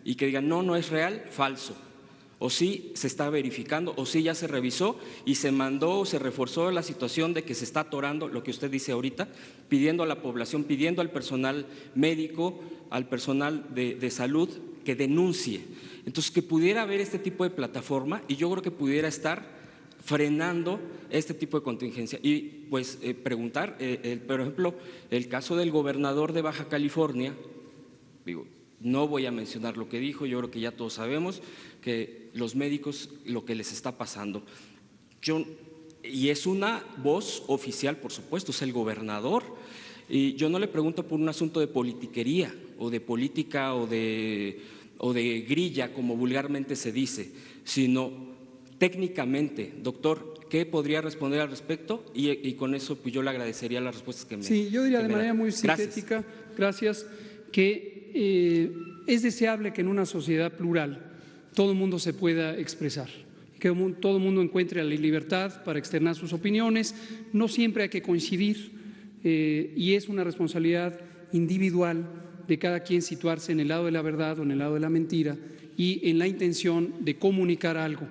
Y que digan, no, no es real, falso. O sí se está verificando, o sí ya se revisó y se mandó o se reforzó la situación de que se está atorando, lo que usted dice ahorita, pidiendo a la población, pidiendo al personal médico, al personal de salud que denuncie. Entonces, que pudiera haber este tipo de plataforma y yo creo que pudiera estar frenando este tipo de contingencia. Y pues preguntar, por ejemplo, el caso del gobernador de Baja California, digo, no voy a mencionar lo que dijo, yo creo que ya todos sabemos que los médicos lo que les está pasando. Y es una voz oficial, por supuesto, es el gobernador. Y yo no le pregunto por un asunto de politiquería o de política o de grilla, como vulgarmente se dice, sino técnicamente. Doctor, ¿qué podría responder al respecto? Y con eso pues yo le agradecería las respuestas que me Sí, yo diría de manera muy sintética, gracias, que es deseable que en una sociedad plural todo el mundo se pueda expresar, que todo el mundo encuentre la libertad para externar sus opiniones. No siempre hay que coincidir y es una responsabilidad individual de cada quien situarse en el lado de la verdad o en el lado de la mentira y en la intención de comunicar algo,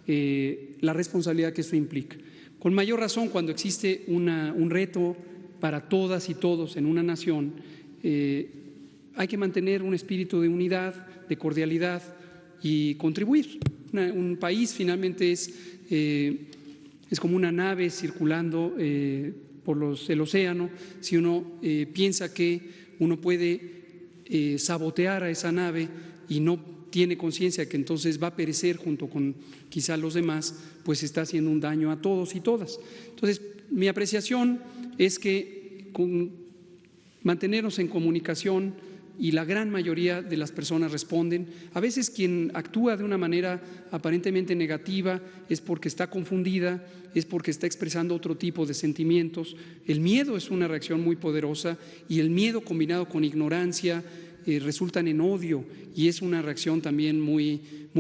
la responsabilidad que eso implica. Con mayor razón cuando existe un reto para todas y todos en una nación, hay que mantener un espíritu de unidad, de cordialidad y contribuir. Un país finalmente es como una nave circulando por el océano. Si uno piensa que uno puede sabotear a esa nave y no tiene conciencia que entonces va a perecer junto con quizá los demás, pues está haciendo un daño a todos y todas. Entonces, mi apreciación es que mantenernos en comunicación, y la gran mayoría de las personas responden. A veces quien actúa de una manera aparentemente negativa es porque está confundida, es porque está expresando otro tipo de sentimientos. El miedo es una reacción muy poderosa y el miedo combinado con ignorancia resultan en odio y es una reacción también muy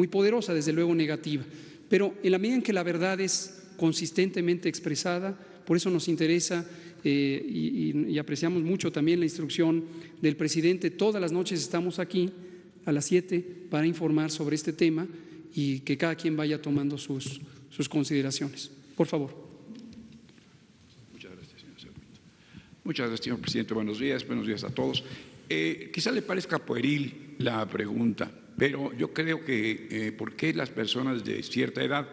poderosa, desde luego negativa. Pero en la medida en que la verdad es consistentemente expresada, por eso nos interesa y apreciamos mucho también la instrucción del presidente. Todas las noches estamos aquí a las 7 para informar sobre este tema y que cada quien vaya tomando sus consideraciones. Por favor. Muchas gracias, señor Cervito. Muchas gracias, señor presidente. Buenos días a todos. Quizá le parezca pueril la pregunta, pero yo creo que ¿por qué las personas de cierta edad,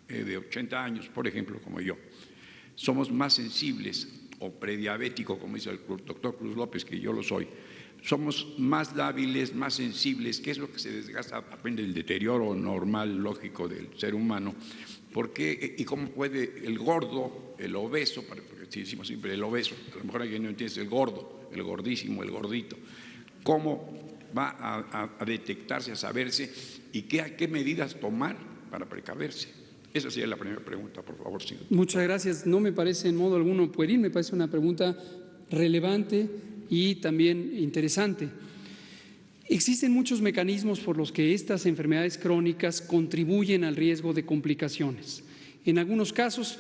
de 80 años, por ejemplo, como yo, somos más sensibles o prediabético, como dice el doctor Cruz López, que yo lo soy, somos más lábiles, más sensibles, que es lo que se desgasta, aprende el deterioro normal, lógico del ser humano? ¿Por qué? ¿Y cómo puede el gordo, el obeso, porque si decimos siempre el obeso, a lo mejor alguien no entiende, el gordo, el gordísimo, el gordito, cómo va a detectarse, a saberse y qué medidas tomar para precaverse? Esa sería la primera pregunta, por favor, señor. Muchas gracias. No me parece en modo alguno pueril, me parece una pregunta relevante y también interesante. Existen muchos mecanismos por los que estas enfermedades crónicas contribuyen al riesgo de complicaciones. En algunos casos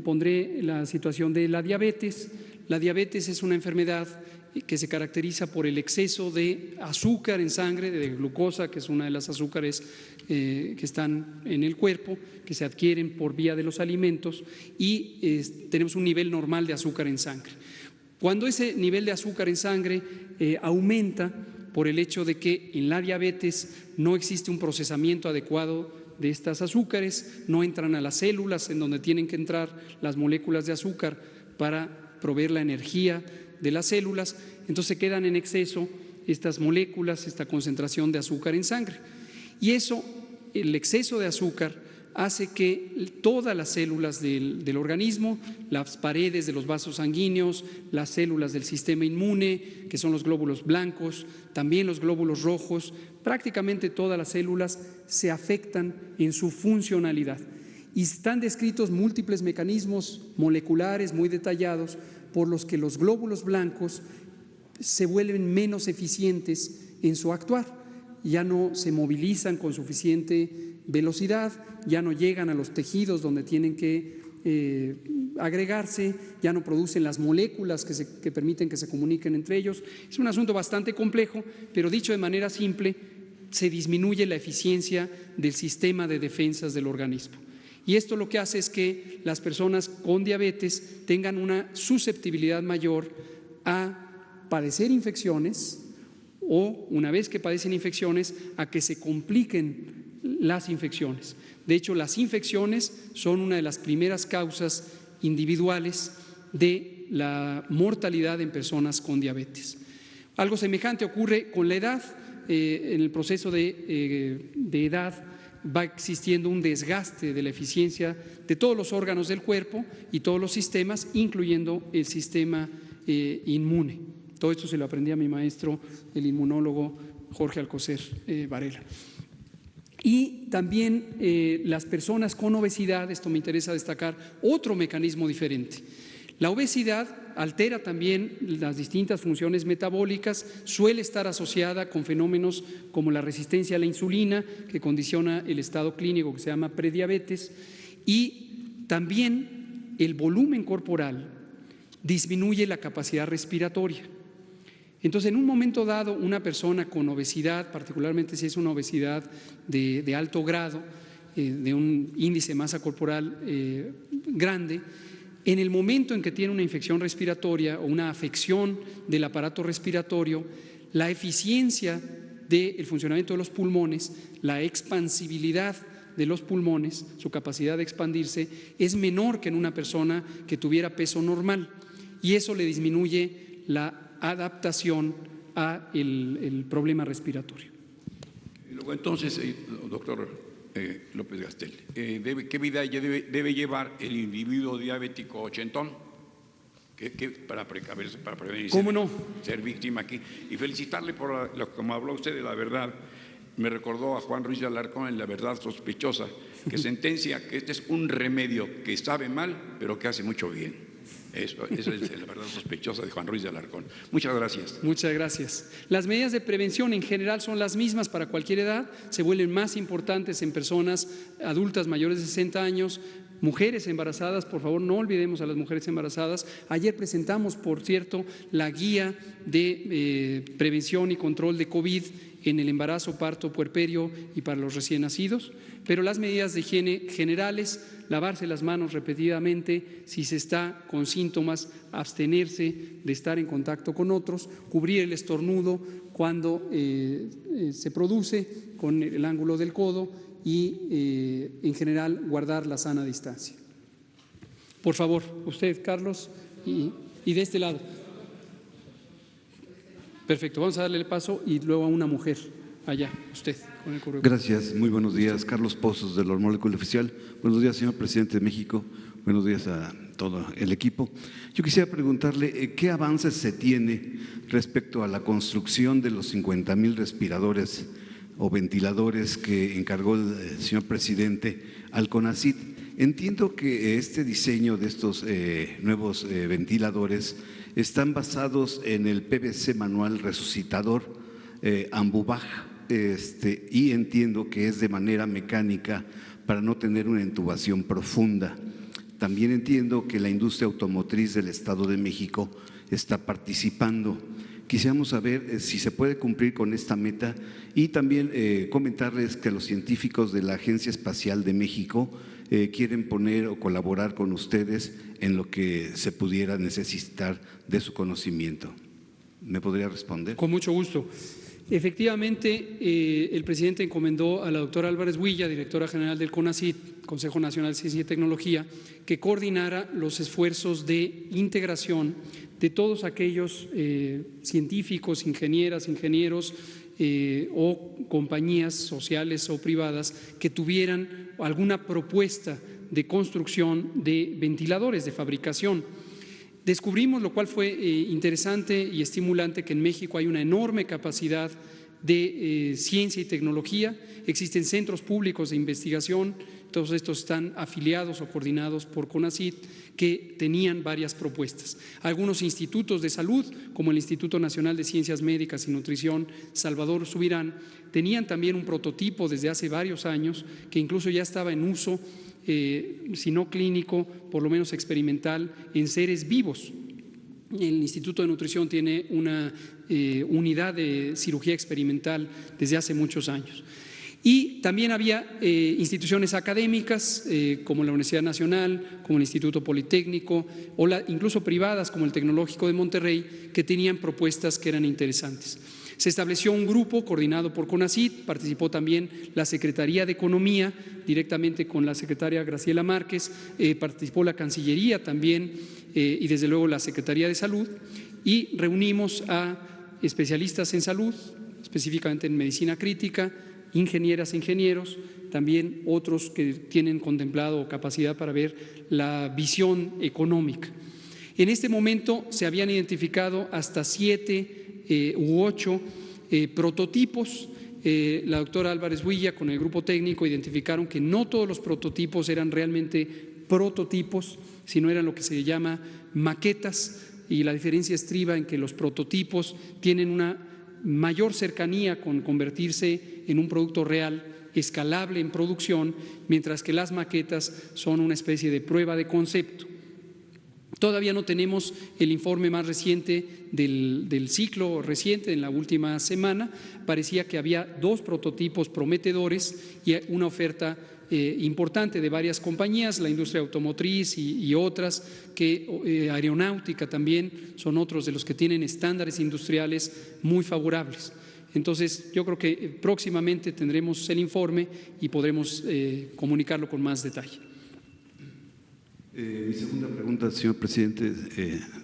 pondré la situación de la diabetes. la diabetes es una enfermedad que se caracteriza por el exceso de azúcar en sangre, de glucosa, que es una de las azúcares que están en el cuerpo, que se adquieren por vía de los alimentos, y tenemos un nivel normal de azúcar en sangre. Cuando ese nivel de azúcar en sangre aumenta por el hecho de que en la diabetes no existe un procesamiento adecuado de estas azúcares, no entran a las células en donde tienen que entrar las moléculas de azúcar para proveer la energía de las células, entonces quedan en exceso estas moléculas, esta concentración de azúcar en sangre. Y eso, el exceso de azúcar, hace que todas las células del organismo, las paredes de los vasos sanguíneos, las células del sistema inmune, que son los glóbulos blancos, también los glóbulos rojos, prácticamente todas las células se afectan en su funcionalidad. Y están descritos múltiples mecanismos moleculares muy detallados por los que los glóbulos blancos se vuelven menos eficientes en su actuar. Ya no se movilizan con suficiente velocidad, ya no llegan a los tejidos donde tienen que agregarse, ya no producen las moléculas que permiten que se comuniquen entre ellos. Es un asunto bastante complejo, pero dicho de manera simple, se disminuye la eficiencia del sistema de defensas del organismo. Y esto lo que hace es que las personas con diabetes tengan una susceptibilidad mayor a padecer infecciones o, una vez que padecen infecciones, a que se compliquen las infecciones. De hecho, las infecciones son una de las primeras causas individuales de la mortalidad en personas con diabetes. Algo semejante ocurre con la edad. En el proceso de edad va existiendo un desgaste de la eficiencia de todos los órganos del cuerpo y todos los sistemas, incluyendo el sistema inmune. Todo esto se lo aprendí a mi maestro, el inmunólogo Jorge Alcocer Varela. Y también las personas con obesidad, esto me interesa destacar, otro mecanismo diferente. La obesidad altera también las distintas funciones metabólicas, suele estar asociada con fenómenos como la resistencia a la insulina, que condiciona el estado clínico que se llama prediabetes, y también el volumen corporal disminuye la capacidad respiratoria. Entonces, en un momento dado, una persona con obesidad, particularmente si es una obesidad de alto grado, de un índice de masa corporal grande, en el momento en que tiene una infección respiratoria o una afección del aparato respiratorio, la eficiencia del funcionamiento de los pulmones, la expansibilidad de los pulmones, su capacidad de expandirse, es menor que en una persona que tuviera peso normal, y eso le disminuye la adaptación a el problema respiratorio. Y luego entonces, doctor López-Gatell, ¿qué vida debe llevar el individuo diabético ochentón para precaverse, para prevenir ser víctima aquí? Y felicitarle por como habló usted de la verdad. Me recordó a Juan Ruiz de Alarcón en La verdad sospechosa, que sentencia que este es un remedio que sabe mal, pero que hace mucho bien. Eso es la verdad sospechosa de Juan Ruiz de Alarcón. Muchas gracias. Muchas gracias. Las medidas de prevención en general son las mismas para cualquier edad, se vuelven más importantes en personas adultas mayores de 60 años, mujeres embarazadas. Por favor, no olvidemos a las mujeres embarazadas. Ayer presentamos, por cierto, la guía de prevención y control de COVID en el embarazo, parto, puerperio y para los recién nacidos, pero las medidas de higiene generales: lavarse las manos repetidamente, si se está con síntomas, abstenerse de estar en contacto con otros, cubrir el estornudo cuando se produce con el ángulo del codo y en general guardar la sana distancia. Por favor, usted, Carlos, y de este lado. Perfecto, vamos a darle el paso y luego a una mujer allá, usted. Con el cubrebocas. Gracias, muy buenos días. Carlos Pozos, de la Molécula Oficial. Buenos días, señor presidente de México. Buenos días a todo el equipo. Yo quisiera preguntarle qué avances se tiene respecto a la construcción de los 50,000 respiradores o ventiladores que encargó el señor presidente al CONACYT. Entiendo que este diseño de estos nuevos ventiladores están basados en el PVC manual resucitador Ambubaj, y entiendo que es de manera mecánica para no tener una intubación profunda. También entiendo que la industria automotriz del Estado de México está participando. Quisiéramos saber si se puede cumplir con esta meta y también comentarles que los científicos de la Agencia Espacial de México quieren poner o colaborar con ustedes en lo que se pudiera necesitar de su conocimiento. ¿Me podría responder? Con mucho gusto. Efectivamente, el presidente encomendó a la doctora Álvarez Huilla, directora general del CONACYT, Consejo Nacional de Ciencia y Tecnología, que coordinara los esfuerzos de integración de todos aquellos científicos, ingenieras, ingenieros o compañías sociales o privadas que tuvieran alguna propuesta de construcción de ventiladores, de fabricación. Descubrimos, lo cual fue interesante y estimulante, que en México hay una enorme capacidad de ciencia y tecnología. Existen centros públicos de investigación, todos estos están afiliados o coordinados por CONACYT, que tenían varias propuestas. Algunos institutos de salud, como el Instituto Nacional de Ciencias Médicas y Nutrición Salvador Subirán, tenían también un prototipo desde hace varios años que incluso ya estaba en uso, si no clínico, por lo menos experimental, en seres vivos. El Instituto de Nutrición tiene una unidad de cirugía experimental desde hace muchos años. Y también había instituciones académicas como la Universidad Nacional, como el Instituto Politécnico, o incluso privadas como el Tecnológico de Monterrey, que tenían propuestas que eran interesantes. Se estableció un grupo coordinado por CONACYT, participó también la Secretaría de Economía, directamente con la secretaria Graciela Márquez, participó la Cancillería también y desde luego la Secretaría de Salud, y reunimos a especialistas en salud, específicamente en medicina crítica, ingenieras e ingenieros, también otros que tienen contemplado capacidad para ver la visión económica. En este momento se habían identificado hasta 7 u 8 prototipos. La doctora Álvarez Huilla con el grupo técnico identificaron que no todos los prototipos eran realmente prototipos, sino eran lo que se llama maquetas, y la diferencia estriba en que los prototipos tienen una mayor cercanía con convertirse en un producto real, escalable en producción, mientras que las maquetas son una especie de prueba de concepto. Todavía no tenemos el informe más reciente del ciclo reciente, en la última semana. Parecía que había 2 prototipos prometedores y una oferta importante de varias compañías, la industria automotriz y otras, que aeronáutica también son otros de los que tienen estándares industriales muy favorables. Entonces, yo creo que próximamente tendremos el informe y podremos comunicarlo con más detalle. Mi segunda pregunta, señor presidente,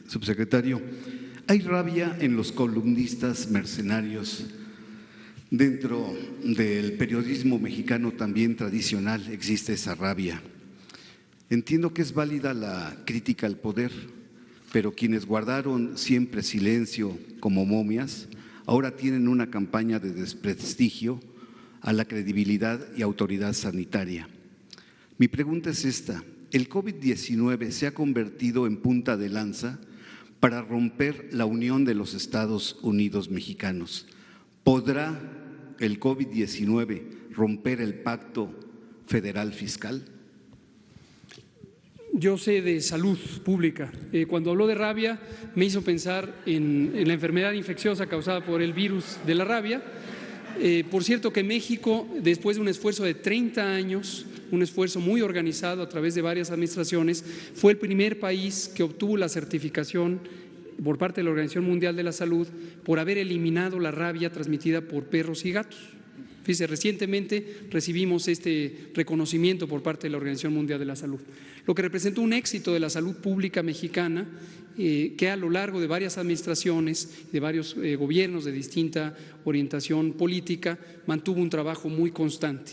subsecretario. ¿Hay rabia en los columnistas mercenarios? Dentro del periodismo mexicano también tradicional existe esa rabia. Entiendo que es válida la crítica al poder, pero quienes guardaron siempre silencio como momias, ahora tienen una campaña de desprestigio a la credibilidad y autoridad sanitaria. Mi pregunta es esta: ¿el COVID-19 se ha convertido en punta de lanza para romper la unión de los Estados Unidos mexicanos? ¿Podrá el COVID-19 romper el pacto federal fiscal? Yo sé de salud pública. Cuando habló de rabia me hizo pensar en la enfermedad infecciosa causada por el virus de la rabia. Por cierto que México, después de un esfuerzo de 30 años, un esfuerzo muy organizado a través de varias administraciones, fue el primer país que obtuvo la certificación por parte de la Organización Mundial de la Salud por haber eliminado la rabia transmitida por perros y gatos. Fíjese, recientemente recibimos este reconocimiento por parte de la Organización Mundial de la Salud, lo que representó un éxito de la salud pública mexicana, que a lo largo de varias administraciones, de varios gobiernos de distinta orientación política, mantuvo un trabajo muy constante.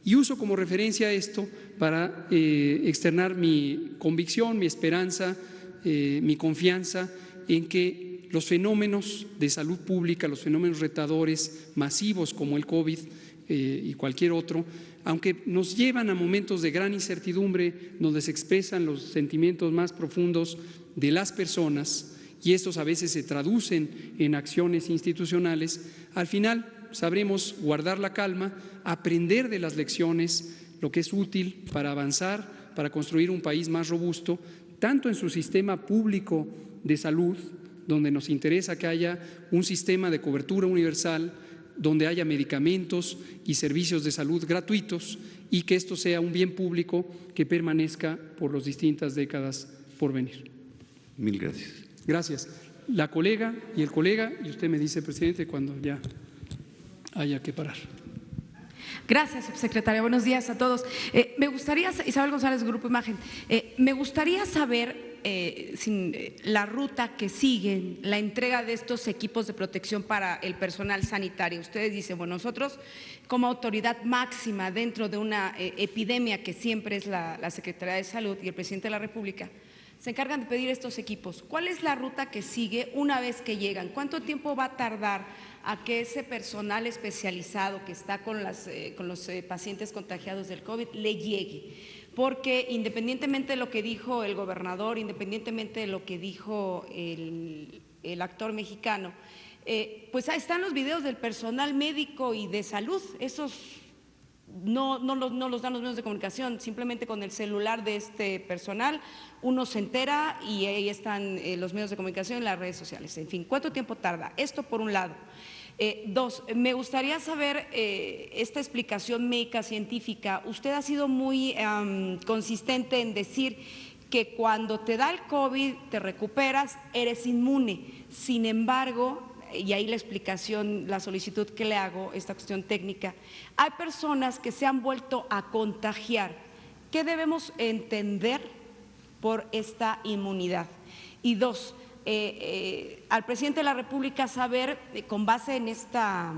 Y uso como referencia esto para externar mi convicción, mi esperanza, mi confianza en que los fenómenos de salud pública, los fenómenos retadores masivos como el COVID y cualquier otro, aunque nos llevan a momentos de gran incertidumbre, donde se expresan los sentimientos más profundos de las personas, y estos a veces se traducen en acciones institucionales, al final sabremos guardar la calma, aprender de las lecciones, lo que es útil para avanzar, para construir un país más robusto, tanto en su sistema público de salud, donde nos interesa que haya un sistema de cobertura universal, donde haya medicamentos y servicios de salud gratuitos y que esto sea un bien público que permanezca por las distintas décadas por venir. Mil gracias. Gracias. La colega y el colega, y usted me dice, presidente, cuando ya haya que parar. Gracias, subsecretaria. Buenos días a todos. Me gustaría, Isabel González, Grupo Imagen, me gustaría saber la ruta que siguen, la entrega de estos equipos de protección para el personal sanitario. Ustedes dicen, bueno, nosotros como autoridad máxima dentro de una epidemia que siempre es la Secretaría de Salud y el Presidente de la República, se encargan de pedir estos equipos. ¿Cuál es la ruta que sigue una vez que llegan? ¿Cuánto tiempo va a tardar a que ese personal especializado que está con los pacientes contagiados del COVID le llegue? Porque independientemente de lo que dijo el gobernador, independientemente de lo que dijo el actor mexicano, pues ahí están los videos del personal médico y de salud. Esos no los dan los medios de comunicación, simplemente con el celular de este personal uno se entera y ahí están los medios de comunicación y las redes sociales. En fin, ¿cuánto tiempo tarda? Esto por un lado. Dos, me gustaría saber esta explicación médica científica. Usted ha sido muy consistente en decir que cuando te da el COVID, te recuperas, eres inmune. Sin embargo, y ahí la explicación, la solicitud que le hago, esta cuestión técnica, hay personas que se han vuelto a contagiar. ¿Qué debemos entender por esta inmunidad? Y dos, al presidente de la República saber, con base en esta,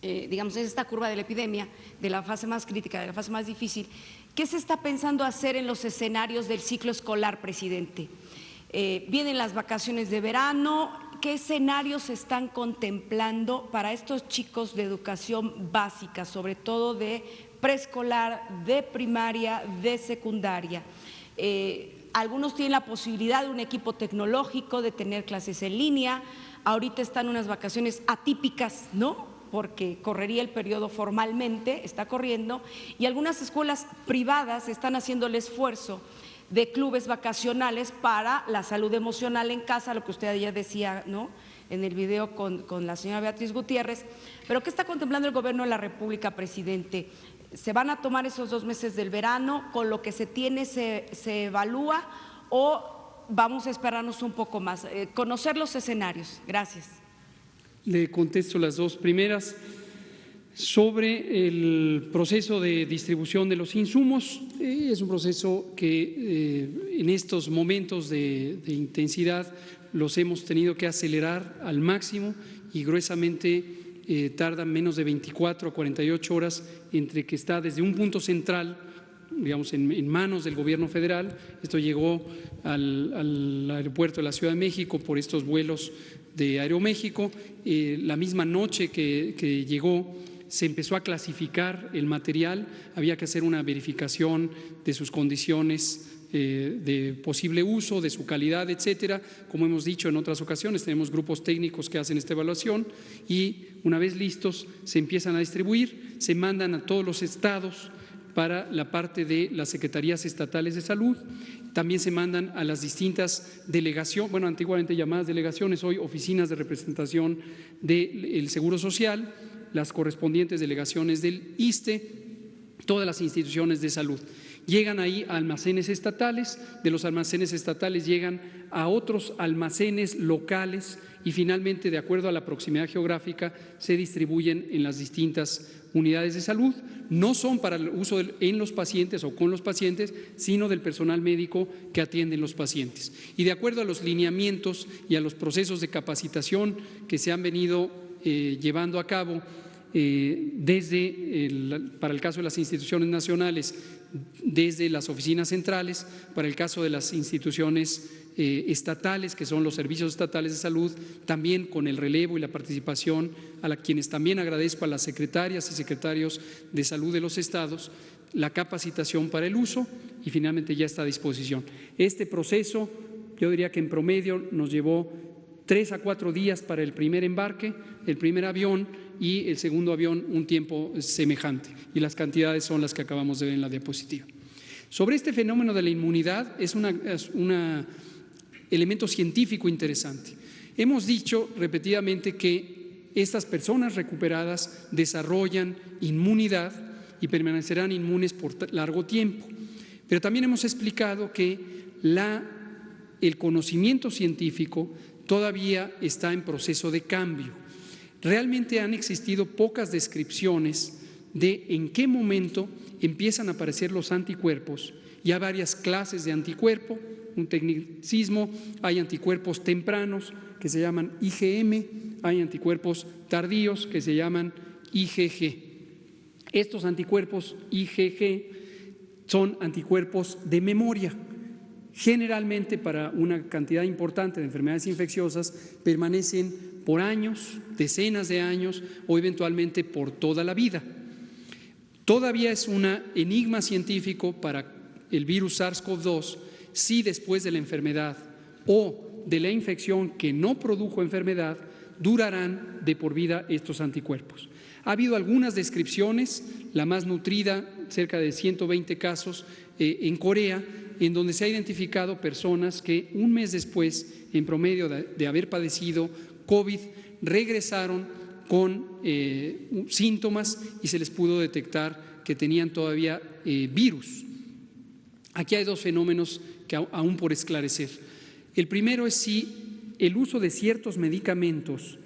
digamos, en esta curva de la epidemia, de la fase más crítica, de la fase más difícil, ¿qué se está pensando hacer en los escenarios del ciclo escolar, presidente? Vienen las vacaciones de verano, ¿qué escenarios se están contemplando para estos chicos de educación básica, sobre todo de preescolar, de primaria, de secundaria? Algunos tienen la posibilidad de un equipo tecnológico, de tener clases en línea. Ahorita están unas vacaciones atípicas, ¿no? Porque correría el periodo formalmente, está corriendo, y algunas escuelas privadas están haciendo el esfuerzo de clubes vacacionales para la salud emocional en casa, lo que usted ya decía, ¿no?, en el video con la señora Beatriz Gutiérrez. Pero ¿qué está contemplando el Gobierno de la República, presidente? ¿Se van a tomar esos 2 meses del verano? ¿Con lo que se tiene se evalúa o vamos a esperarnos un poco más? Conocer los escenarios. Gracias. Le contesto las dos primeras. Sobre el proceso de distribución de los insumos, es un proceso que en estos momentos de intensidad los hemos tenido que acelerar al máximo y gruesamente tardan menos de 24 a 48 horas entre que está desde un punto central, digamos, en manos del Gobierno federal. Esto llegó al aeropuerto de la Ciudad de México por estos vuelos de Aeroméxico. La misma noche que llegó, se empezó a clasificar el material, había que hacer una verificación de sus condiciones de posible uso, de su calidad, etcétera. Como hemos dicho en otras ocasiones, tenemos grupos técnicos que hacen esta evaluación y una vez listos se empiezan a distribuir, se mandan a todos los estados para la parte de las secretarías estatales de salud. También se mandan a las distintas delegaciones, bueno, antiguamente llamadas delegaciones, hoy oficinas de representación del Seguro Social, las correspondientes delegaciones del ISSSTE, todas las instituciones de salud. Llegan ahí a almacenes estatales, de los almacenes estatales llegan a otros almacenes locales y finalmente, de acuerdo a la proximidad geográfica, se distribuyen en las distintas unidades de salud. No son para el uso en los pacientes o con los pacientes, sino del personal médico que atiende los pacientes. Y de acuerdo a los lineamientos y a los procesos de capacitación que se han venido llevando a cabo para el caso de las instituciones nacionales, desde las oficinas centrales, para el caso de las instituciones estatales, que son los servicios estatales de salud, también con el relevo y la participación a quienes también agradezco a las secretarias y secretarios de salud de los estados, la capacitación para el uso y finalmente ya está a disposición. Este proceso, yo diría que en promedio nos llevó 3 a 4 días para el primer embarque, el primer avión, y el segundo avión un tiempo semejante, y las cantidades son las que acabamos de ver en la diapositiva. Sobre este fenómeno de la inmunidad es un elemento científico interesante. Hemos dicho repetidamente que estas personas recuperadas desarrollan inmunidad y permanecerán inmunes por largo tiempo. Pero también hemos explicado que el conocimiento científico todavía está en proceso de cambio. Realmente han existido pocas descripciones de en qué momento empiezan a aparecer los anticuerpos. Ya varias clases de anticuerpo, un tecnicismo, hay anticuerpos tempranos que se llaman IgM, hay anticuerpos tardíos que se llaman IgG. Estos anticuerpos IgG son anticuerpos de memoria. Generalmente para una cantidad importante de enfermedades infecciosas permanecen por años, decenas de años o eventualmente por toda la vida. Todavía es un enigma científico para el virus SARS-CoV-2 si después de la enfermedad o de la infección que no produjo enfermedad durarán de por vida estos anticuerpos. Ha habido algunas descripciones, la más nutrida, cerca de 120 casos en Corea, en donde se ha identificado personas que un mes después, en promedio de haber padecido COVID, regresaron con síntomas y se les pudo detectar que tenían todavía virus. Aquí hay dos fenómenos que aún por esclarecer. El primero es si el uso de ciertos medicamentos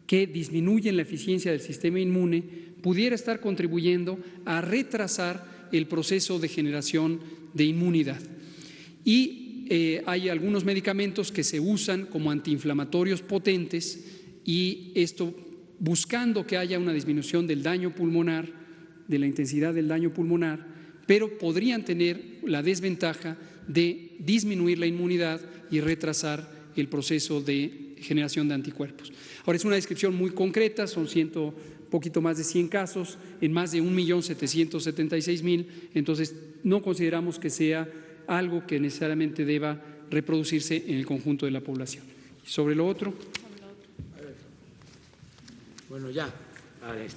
que disminuyen la eficiencia del sistema inmune pudiera estar contribuyendo a retrasar el proceso de generación de inmunidad. Y hay algunos medicamentos que se usan como antiinflamatorios potentes y esto buscando que haya una disminución del daño pulmonar, de la intensidad del daño pulmonar, pero podrían tener la desventaja de disminuir la inmunidad y retrasar el proceso de generación de anticuerpos. Ahora, es una descripción muy concreta, son poquito más de 100 casos en más de 1.776.000, entonces no consideramos que sea algo que necesariamente deba reproducirse en el conjunto de la población. Sobre lo otro. Bueno, ya,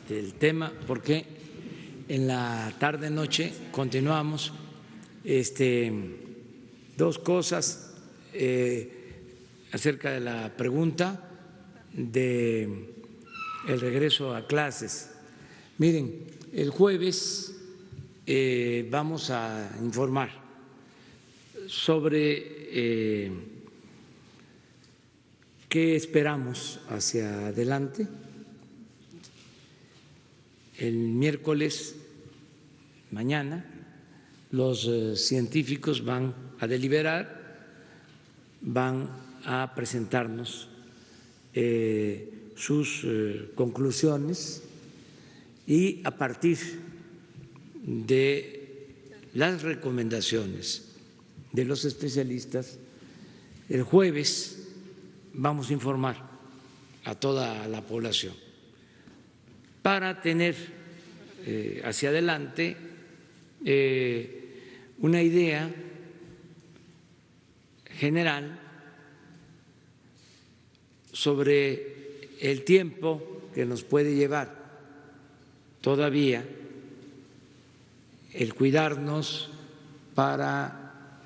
el tema, porque en la tarde-noche continuamos. Dos cosas acerca de la pregunta de el regreso a clases. Miren, el jueves vamos a informar sobre qué esperamos hacia adelante. El miércoles, mañana, los científicos van a deliberar, van a presentarnos sus conclusiones y a partir de las recomendaciones de los especialistas, el jueves vamos a informar a toda la población para tener hacia adelante una idea general sobre el tiempo que nos puede llevar todavía el cuidarnos para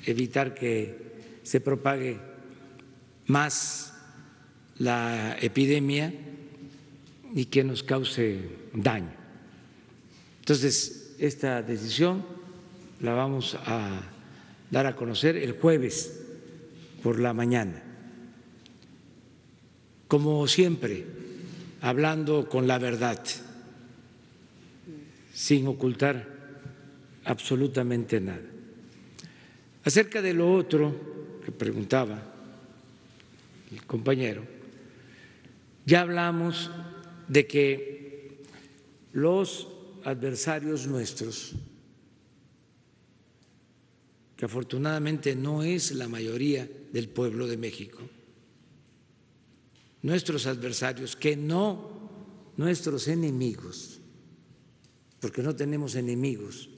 evitar que se propague más la epidemia y que nos cause daño. Entonces, esta decisión la vamos a dar a conocer el jueves por la mañana. Como siempre, hablando con la verdad, sin ocultar absolutamente nada. Acerca de lo otro que preguntaba el compañero, ya hablamos de que los adversarios nuestros, que afortunadamente no es la mayoría del pueblo de México, nuestros adversarios, que no nuestros enemigos, porque no tenemos enemigos,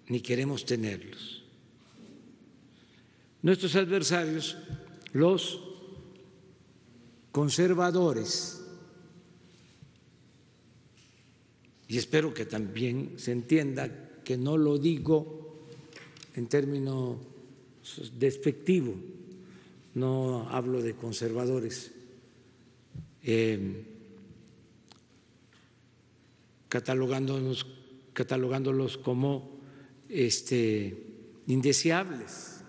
ni queremos tenerlos. Nuestros adversarios, los conservadores, y espero que también se entienda que no lo digo en términos despectivos, no hablo de conservadores, catalogándolos como indeseables.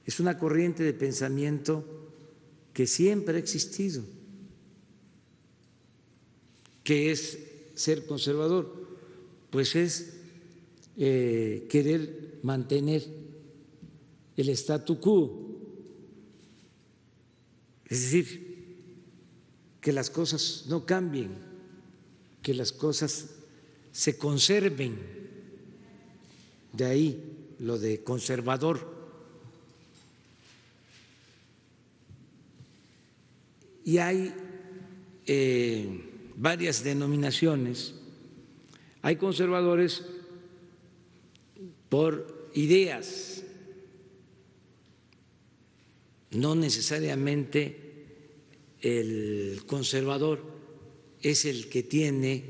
Es una corriente de pensamiento que siempre ha existido. ¿Qué es ser conservador? Pues es querer mantener el statu quo, es decir, que las cosas no cambien, que las cosas se conserven, de ahí lo de conservador. Y hay varias denominaciones. Hay conservadores por ideas, no necesariamente el conservador es el que tiene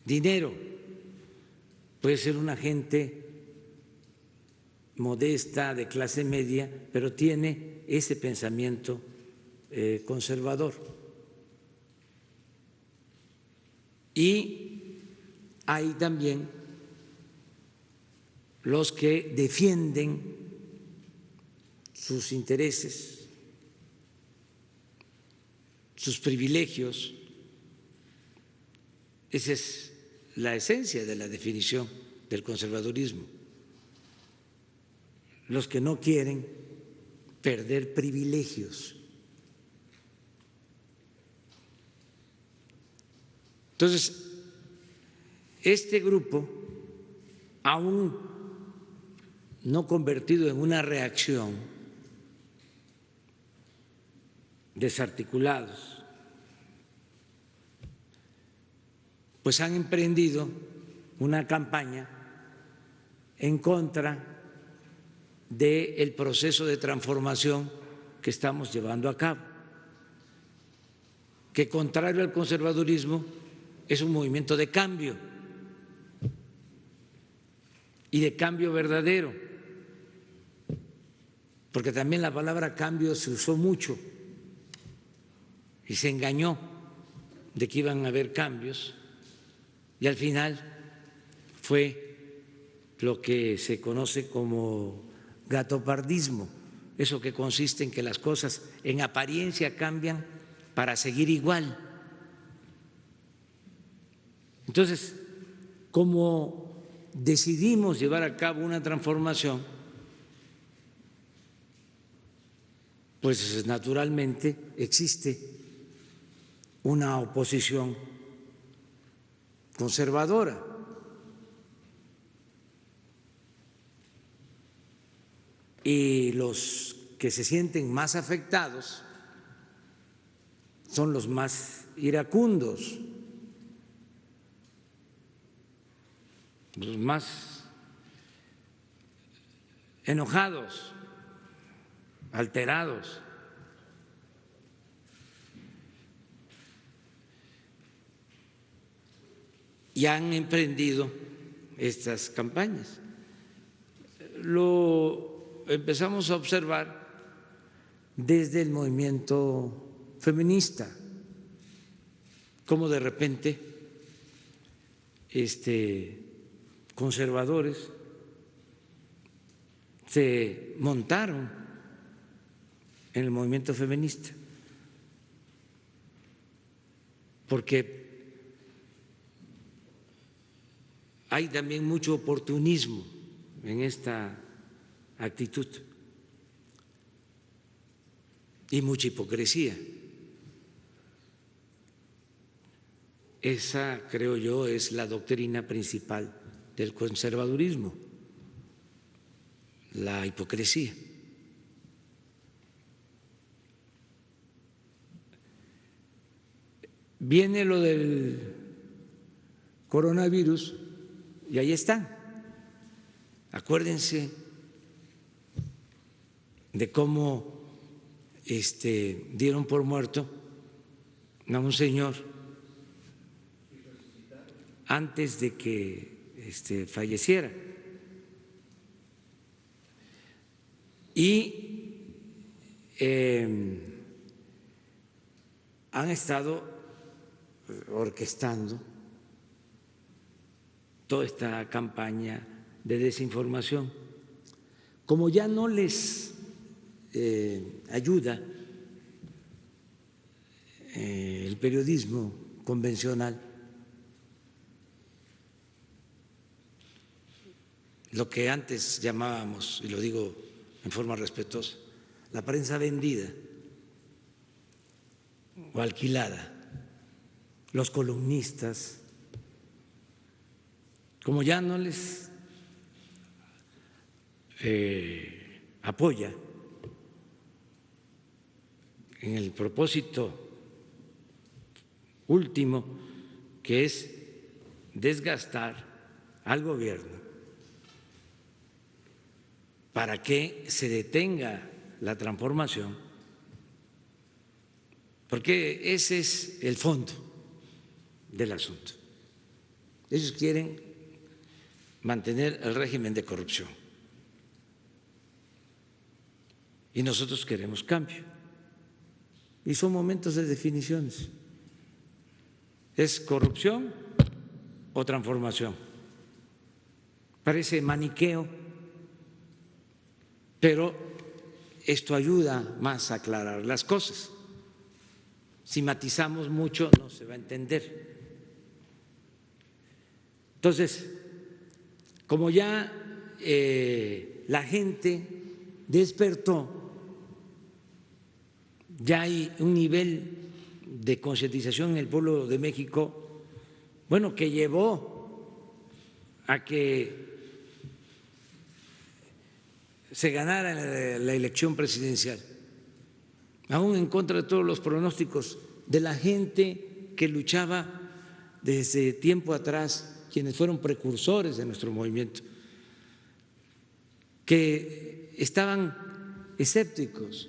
dinero, puede ser una gente modesta, de clase media, pero tiene ese pensamiento conservador. Y hay también los que defienden sus intereses, sus privilegios. Esa es la esencia de la definición del conservadurismo. Los que no quieren perder privilegios. Entonces, este grupo, aún no convertido en una reacción, desarticulados, pues han emprendido una campaña en contra del proceso de transformación que estamos llevando a cabo, que contrario al conservadurismo es un movimiento de cambio y de cambio verdadero, porque también la palabra cambio se usó mucho y se engañó de que iban a haber cambios y al final fue lo que se conoce como gatopardismo, eso que consiste en que las cosas en apariencia cambian para seguir igual. Entonces, como decidimos llevar a cabo una transformación, pues naturalmente existe una oposición conservadora. Y los que se sienten más afectados son los más iracundos, los más enojados, alterados. Y han emprendido estas campañas. Lo empezamos a observar desde el movimiento feminista, cómo de repente conservadores se montaron en el movimiento feminista, porque hay también mucho oportunismo en esta actitud y mucha hipocresía. Esa, creo yo, es la doctrina principal del conservadurismo, la hipocresía. Viene lo del coronavirus y ahí están. Acuérdense de cómo dieron por muerto a un señor antes de que falleciera. Y han estado orquestando toda esta campaña de desinformación. Como ya no les ayuda el periodismo convencional, lo que antes llamábamos, y lo digo en forma respetuosa, la prensa vendida o alquilada, los columnistas, como ya no les apoya en el propósito último, que es desgastar al gobierno para que se detenga la transformación, porque ese es el fondo del asunto. Ellos quieren mantener el régimen de corrupción y nosotros queremos cambio. Y son momentos de definiciones. ¿Es corrupción o transformación? Parece maniqueo, pero esto ayuda más a aclarar las cosas. Si matizamos mucho no se va a entender. Entonces, como ya la gente despertó, ya hay un nivel de concientización en el pueblo de México, bueno, que llevó a que se ganara la elección presidencial, aún en contra de todos los pronósticos de la gente que luchaba desde tiempo atrás, quienes fueron precursores de nuestro movimiento, que estaban escépticos,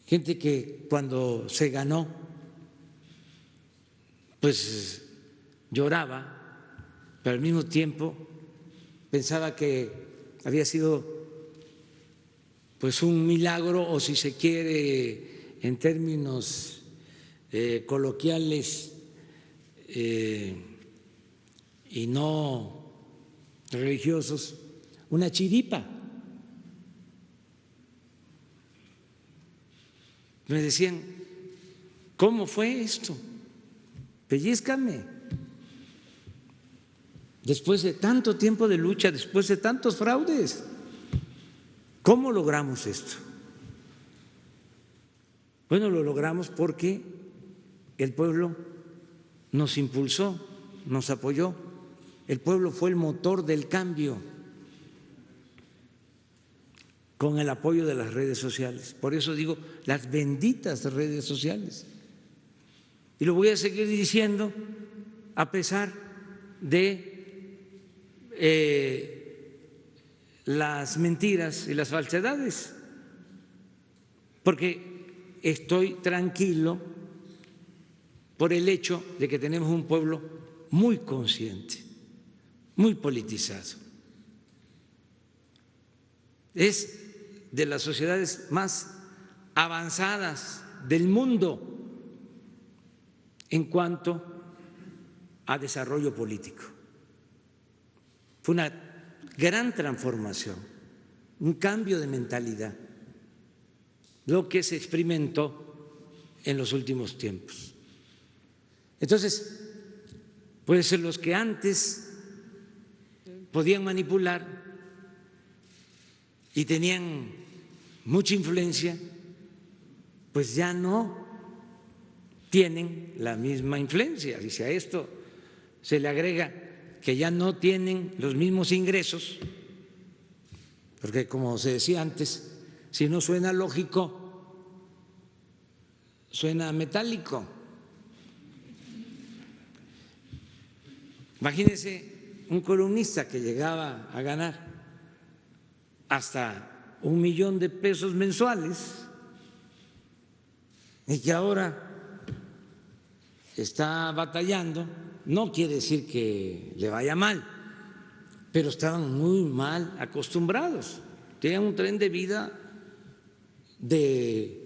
gente que cuando se ganó pues lloraba, pero al mismo tiempo pensaba que había sido pues un milagro, o si se quiere en términos coloquiales y no religiosos, una chiripa. Me decían, ¿cómo fue esto? Pellízcame. Después de tanto tiempo de lucha, después de tantos fraudes, ¿cómo logramos esto? Bueno, lo logramos porque el pueblo nos impulsó, nos apoyó. El pueblo fue el motor del cambio, con el apoyo de las redes sociales. Por eso digo, las benditas redes sociales. Y lo voy a seguir diciendo a pesar de las mentiras y las falsedades, porque estoy tranquilo por el hecho de que tenemos un pueblo muy consciente, muy politizado. Es de las sociedades más avanzadas del mundo en cuanto a desarrollo político. Fue una gran transformación, un cambio de mentalidad, lo que se experimentó en los últimos tiempos. Entonces, puede ser los que antes podían manipular y tenían mucha influencia, pues ya no tienen la misma influencia. Y si a esto se le agrega que ya no tienen los mismos ingresos, porque como se decía antes, si no suena lógico, suena metálico. Imagínense un columnista que llegaba a ganar hasta $1,000,000 mensuales y que ahora está batallando no quiere decir que le vaya mal, pero estaban muy mal acostumbrados, tenían un tren de vida de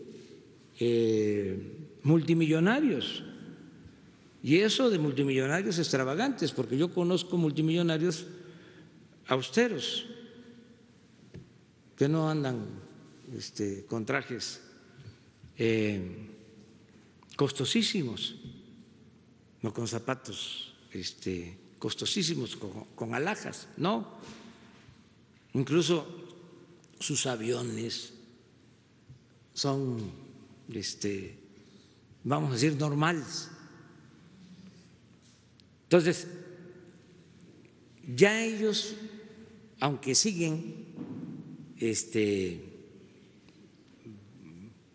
multimillonarios, y eso de multimillonarios extravagantes, porque yo conozco multimillonarios austeros que no andan con trajes costosísimos, no con zapatos costosísimos, con alhajas, no. Incluso sus aviones son, vamos a decir, normales. Entonces, ya ellos, aunque siguen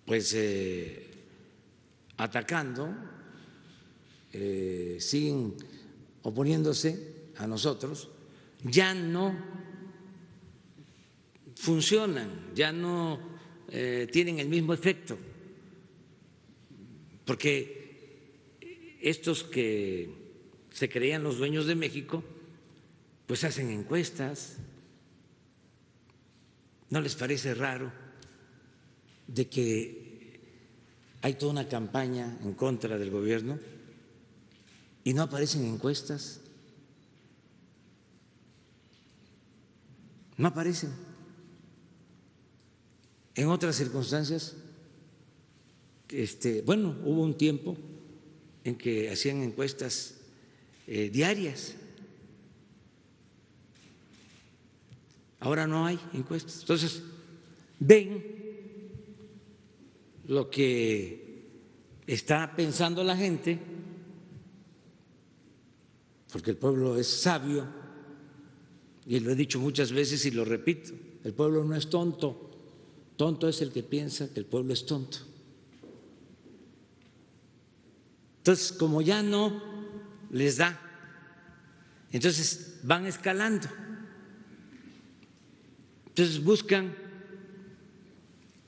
pues atacando, siguen oponiéndose a nosotros, ya no funcionan, ya no tienen el mismo efecto, porque estos que se creían los dueños de México, pues hacen encuestas. ¿No les parece raro de que hay toda una campaña en contra del gobierno y no aparecen encuestas? No aparecen. En otras circunstancias, bueno, hubo un tiempo en que hacían encuestas diarias. Ahora no hay encuestas. Entonces, ven lo que está pensando la gente, porque el pueblo es sabio, y lo he dicho muchas veces y lo repito, el pueblo no es tonto, tonto es el que piensa que el pueblo es tonto. Entonces, como ya no les da, entonces van escalando. Entonces buscan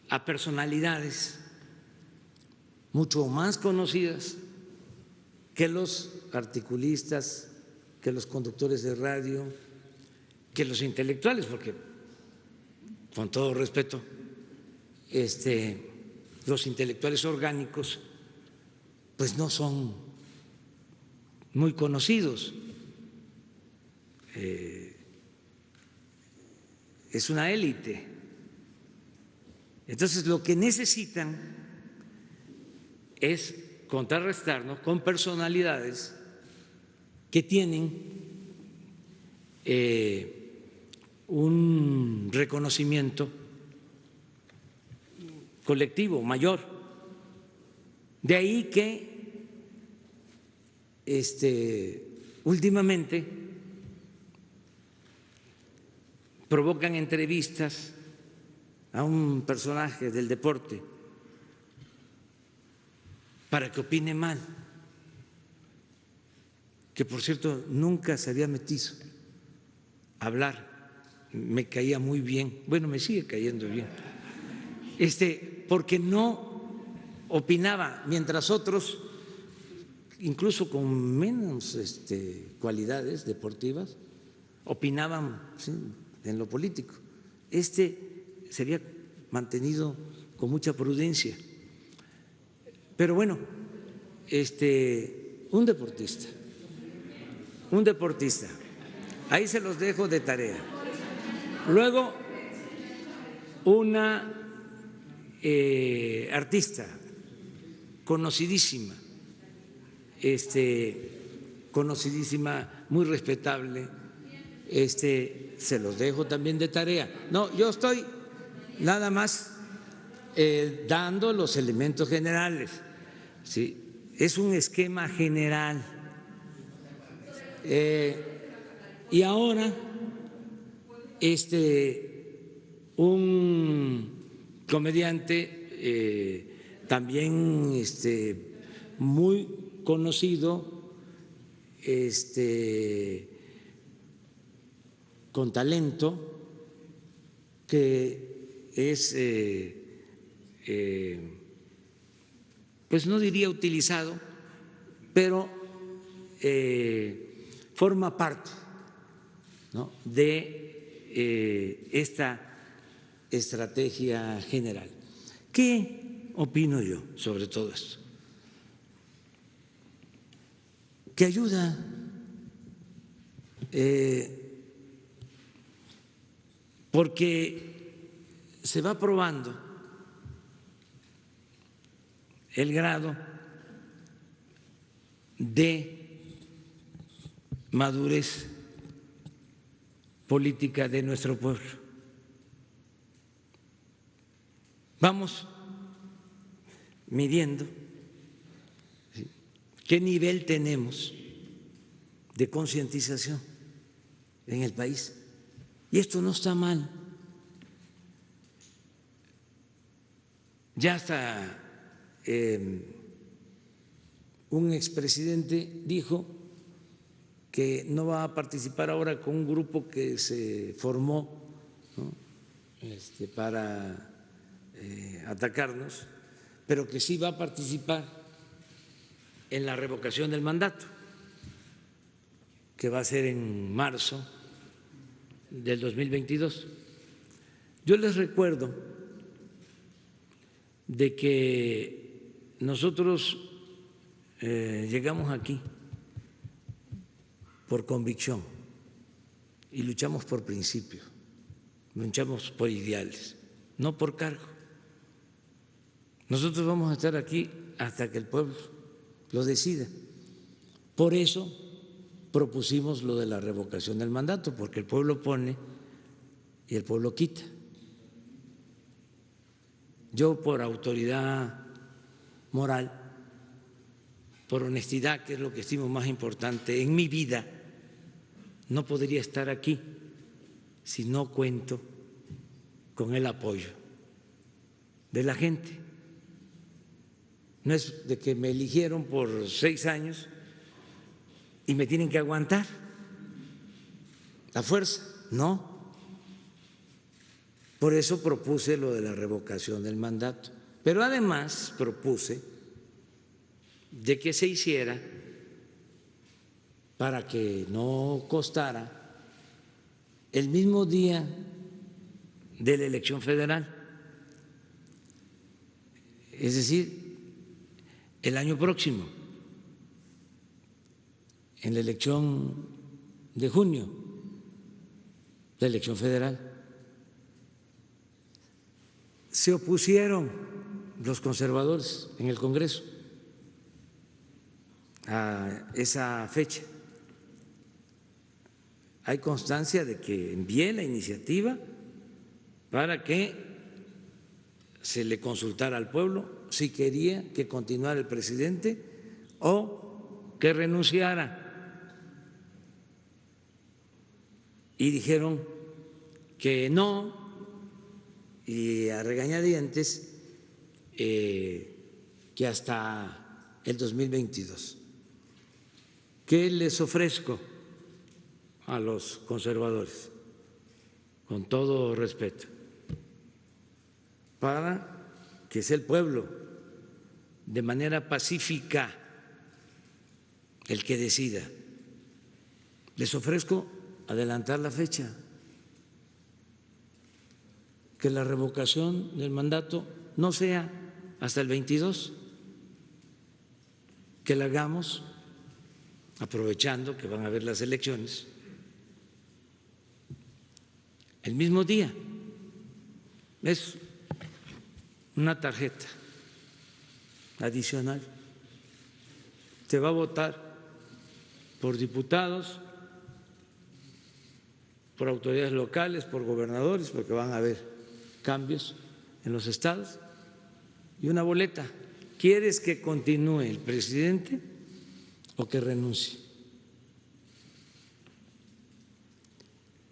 a personalidades mucho más conocidas que los articulistas, que los conductores de radio, que los intelectuales, porque con todo respeto, los intelectuales orgánicos pues no son muy conocidos. Es una élite. Entonces, lo que necesitan es contrarrestarnos con personalidades que tienen un reconocimiento colectivo mayor. De ahí que últimamente provocan entrevistas a un personaje del deporte para que opine mal, que por cierto nunca se había metido a hablar, me caía muy bien, bueno, me sigue cayendo bien, porque no opinaba, mientras otros, incluso con menos cualidades deportivas, opinaban, ¿sí?, en lo político. Sería mantenido con mucha prudencia. Pero bueno, un deportista, ahí se los dejo de tarea. Luego, una artista conocidísima, muy respetable, se los dejo también de tarea. No, yo estoy nada más dando los elementos generales, ¿sí? Es un esquema general. Y ahora, un comediante también muy conocido, con talento, que es, pues no diría utilizado, pero forma parte, ¿no?, de esta estrategia general. ¿Qué opino yo sobre todo esto? Que ayuda, porque se va probando el grado de madurez política de nuestro pueblo. Vamos midiendo qué nivel tenemos de concientización en el país. Y esto no está mal. Ya hasta un expresidente dijo que no va a participar ahora con un grupo que se formó, ¿no?, para atacarnos, pero que sí va a participar en la revocación del mandato, que va a ser en marzo del 2022. Yo les recuerdo de que nosotros llegamos aquí por convicción y luchamos por principios, luchamos por ideales, no por cargo. Nosotros vamos a estar aquí hasta que el pueblo lo decida. Por eso propusimos lo de la revocación del mandato, porque el pueblo pone y el pueblo quita. Yo, por autoridad moral, por honestidad, que es lo que estimo más importante en mi vida, no podría estar aquí si no cuento con el apoyo de la gente. No es de que me eligieron por 6 años y me tienen que aguantar a fuerza, no. Por eso propuse lo de la revocación del mandato. Pero además propuse de que se hiciera para que no costara el mismo día de la elección federal, es decir, el año próximo, en la elección de junio, la elección federal. Se opusieron los conservadores en el Congreso a esa fecha. Hay constancia de que envié la iniciativa para que se le consultara al pueblo si quería que continuara el presidente o que renunciara. Y dijeron que no, y a regañadientes que hasta el 2022. ¿Qué les ofrezco a los conservadores? Con todo respeto, para que sea el pueblo de manera pacífica el que decida. Les ofrezco adelantar la fecha, que la revocación del mandato no sea hasta el 22, que la hagamos aprovechando que van a haber las elecciones el mismo día. Es una tarjeta adicional. Se va a votar por diputados, por autoridades locales, por gobernadores, porque van a haber cambios en los estados, y una boleta. ¿Quieres que continúe el presidente o que renuncie?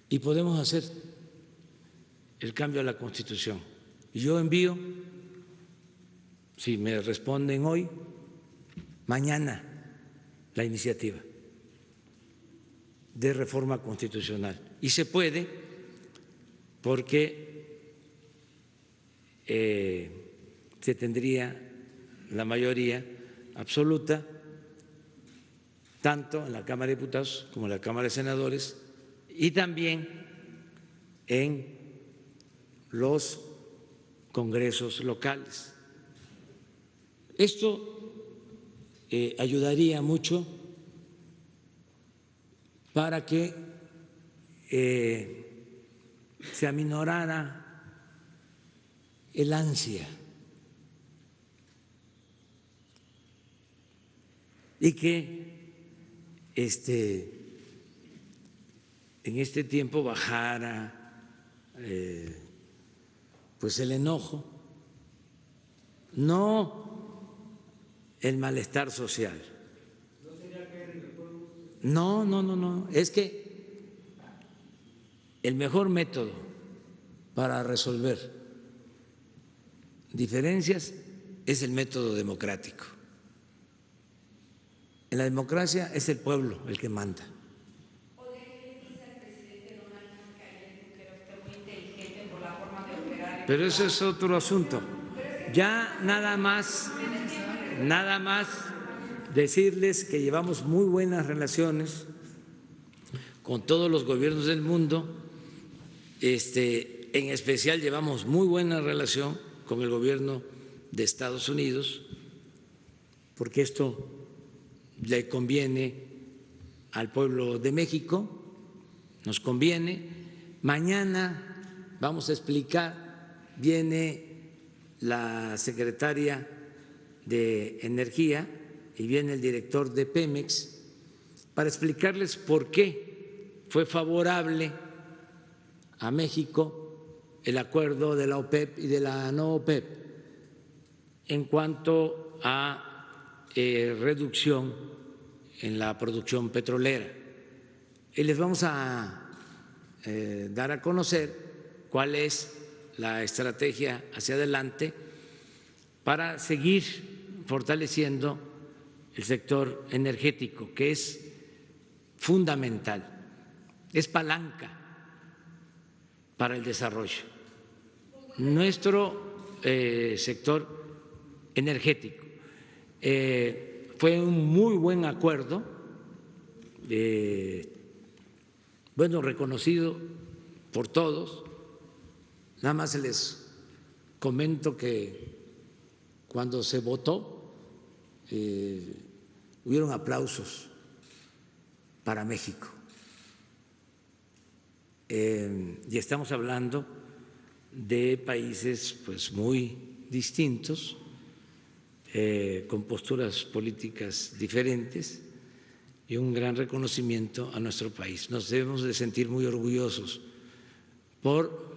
Y podemos hacer el cambio a la Constitución. Y yo envío, si me responden hoy, mañana la iniciativa de reforma constitucional. Y se puede porque se tendría la mayoría absoluta tanto en la Cámara de Diputados como en la Cámara de Senadores y también en los congresos locales. Esto ayudaría mucho para que se aminorara el ansia y que en este tiempo bajara pues el enojo, no el malestar social. No, es que el mejor método para resolver diferencias es el método democrático. En la democracia es el pueblo el que manda. Pero eso es otro asunto. Ya nada más decirles que llevamos muy buenas relaciones con todos los gobiernos del mundo. En especial llevamos muy buena relación con el gobierno de Estados Unidos, porque esto le conviene al pueblo de México, nos conviene. Mañana vamos a explicar, viene la secretaria de Energía y viene el director de Pemex para explicarles por qué fue favorable a México el acuerdo de la OPEP y de la no OPEP en cuanto a reducción en la producción petrolera. Y les vamos a dar a conocer cuál es la estrategia hacia adelante para seguir fortaleciendo el sector energético, que es fundamental, es palanca para el desarrollo. Nuestro sector energético fue un muy buen acuerdo, reconocido por todos. Nada más les comento que cuando se votó hubieron aplausos para México. Y estamos hablando de países pues muy distintos, con posturas políticas diferentes y un gran reconocimiento a nuestro país. Nos debemos de sentir muy orgullosos por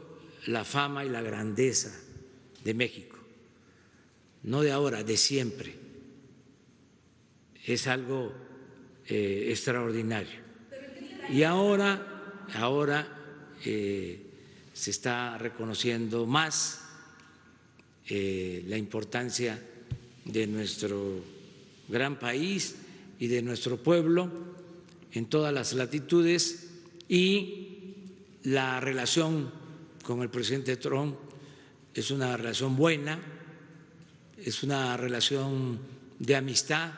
la fama y la grandeza de México, no de ahora, de siempre. Es algo extraordinario. Y ahora se está reconociendo más la importancia de nuestro gran país y de nuestro pueblo en todas las latitudes, y la relación con el presidente Trump es una relación buena, es una relación de amistad.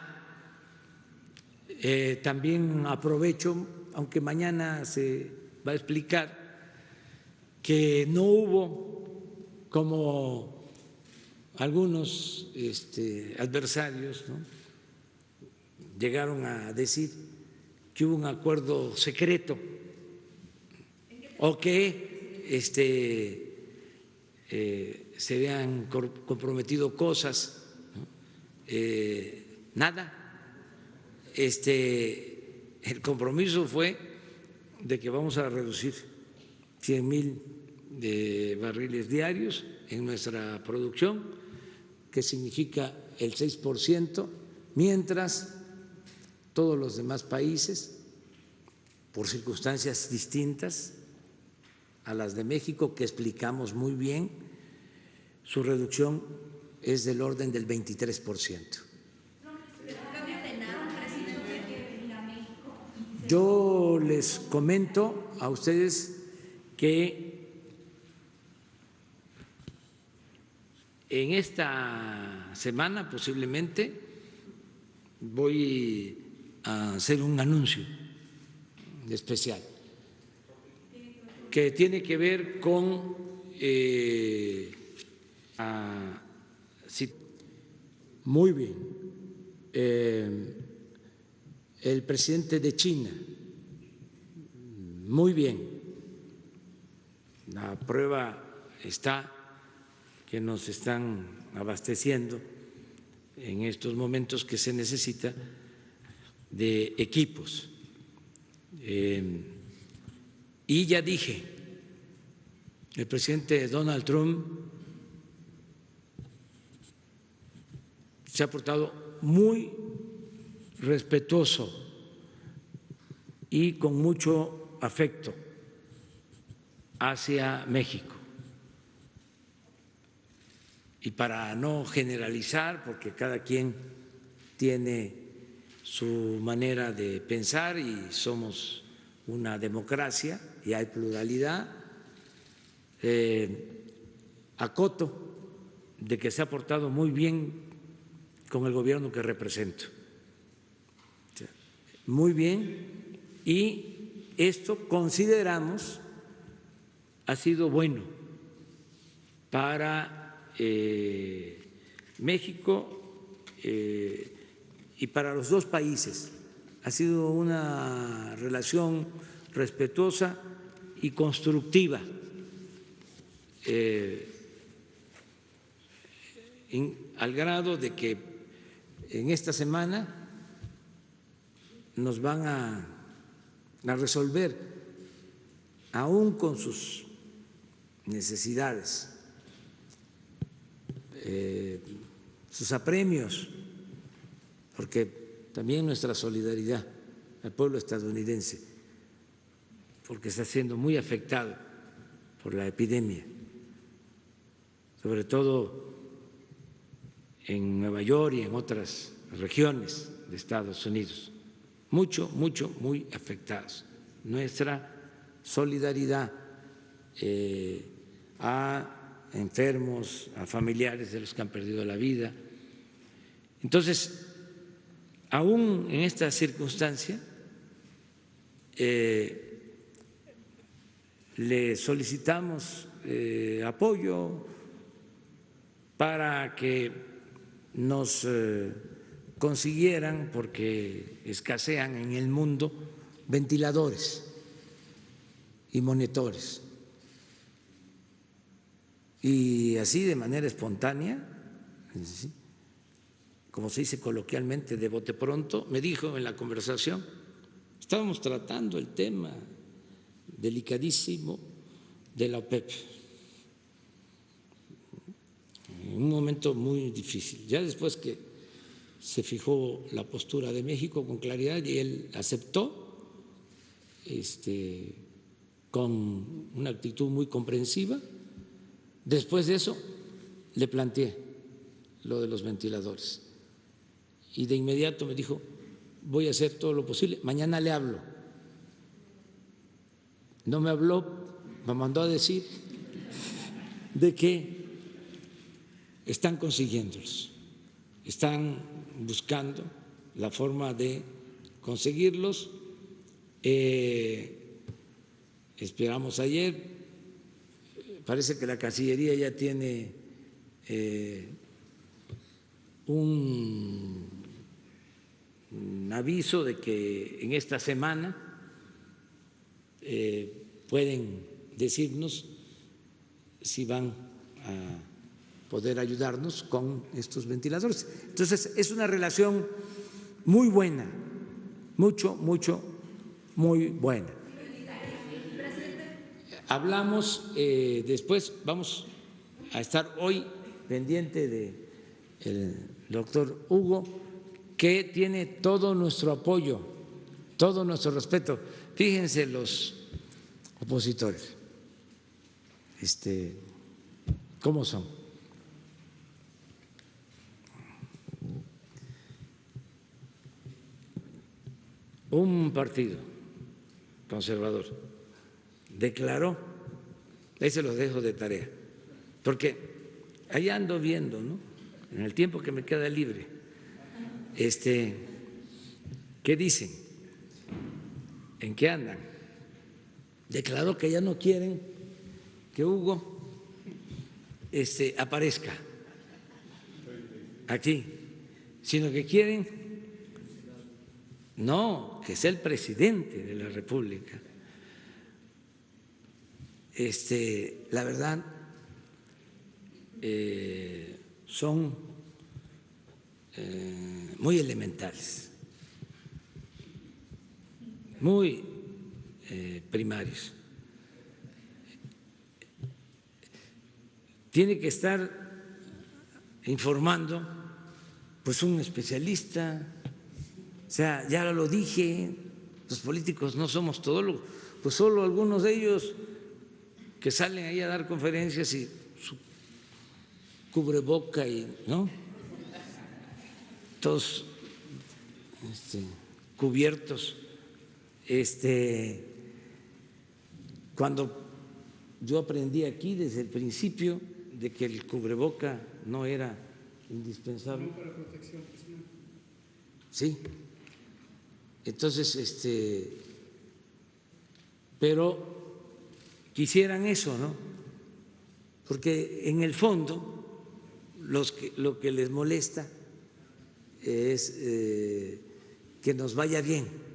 También aprovecho, aunque mañana se va a explicar, que no hubo, como algunos adversarios, ¿no?, llegaron a decir que hubo un acuerdo secreto o que se habían comprometido cosas, ¿no? Nada. El compromiso fue de que vamos a reducir 100,000 barriles diarios en nuestra producción, que significa el 6%, mientras todos los demás países, por circunstancias distintas a las de México, que explicamos muy bien, su reducción es del orden del 23%. Yo les comento a ustedes que en esta semana posiblemente voy a hacer un anuncio especial que tiene que ver con muy bien, el presidente de China, muy bien, la prueba está que nos están abasteciendo en estos momentos que se necesita de equipos. Y ya dije, el presidente Donald Trump se ha portado muy respetuoso y con mucho afecto hacia México. Y para no generalizar, porque cada quien tiene su manera de pensar y somos una democracia y hay pluralidad, acoto de que se ha portado muy bien con el gobierno que represento. Muy bien, y esto consideramos ha sido bueno para México y para los dos países. Ha sido una relación respetuosa y constructiva. Al grado de que en esta semana nos van a resolver, aún con sus necesidades, sus apremios, porque también nuestra solidaridad al pueblo estadounidense, porque está siendo muy afectado por la epidemia, sobre todo en Nueva York y en otras regiones de Estados Unidos, muy afectados. Nuestra solidaridad a enfermos, a familiares de los que han perdido la vida. Entonces, aún en esta circunstancia, le solicitamos apoyo para que nos consiguieran, porque escasean en el mundo, ventiladores y monitores. Y así, de manera espontánea, como se dice coloquialmente, de bote pronto, me dijo en la conversación, estábamos tratando el tema delicadísimo de la OPEP, en un momento muy difícil. Ya después que se fijó la postura de México con claridad y él aceptó con una actitud muy comprensiva. Después de eso le planteé lo de los ventiladores y de inmediato me dijo, voy a hacer todo lo posible, mañana le hablo. No me habló, me mandó a decir de que están consiguiéndolos, están buscando la forma de conseguirlos. Esperamos ayer. Parece que la Cancillería ya tiene un aviso de que en esta semana pueden decirnos si van a poder ayudarnos con estos ventiladores. Entonces, es una relación muy buena, muy buena. Hablamos después, vamos a estar hoy pendiente del doctor Hugo, que tiene todo nuestro apoyo, todo nuestro respeto. Fíjense los opositores, ¿cómo son? Un partido conservador declaró, ahí se los dejo de tarea, porque ahí ando viendo, ¿no?, en el tiempo que me queda libre, ¿Qué dicen? ¿En qué andan? Declaró que ya no quieren que Hugo aparezca aquí, sino que quieren, no, que sea el presidente de la República. La verdad, son muy elementales, muy primarios. Tiene que estar informando pues un especialista. O sea, ya lo dije, los políticos no somos todólogos, pues solo algunos de ellos que salen ahí a dar conferencias y su cubreboca y no, todos cubiertos. Cuando yo aprendí aquí desde el principio de que el cubreboca no era indispensable. Para protección personal. Sí. Entonces, pero quisieran eso, ¿no? Porque en el fondo lo que les molesta es que nos vaya bien.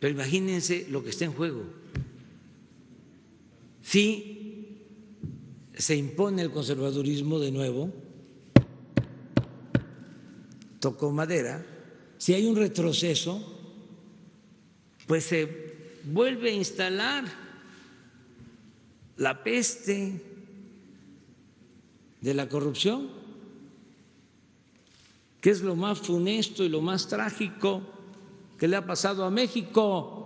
Pero imagínense lo que está en juego. Si se impone el conservadurismo de nuevo, tocó madera, si hay un retroceso, pues se vuelve a instalar la peste de la corrupción, que es lo más funesto y lo más trágico que le ha pasado a México.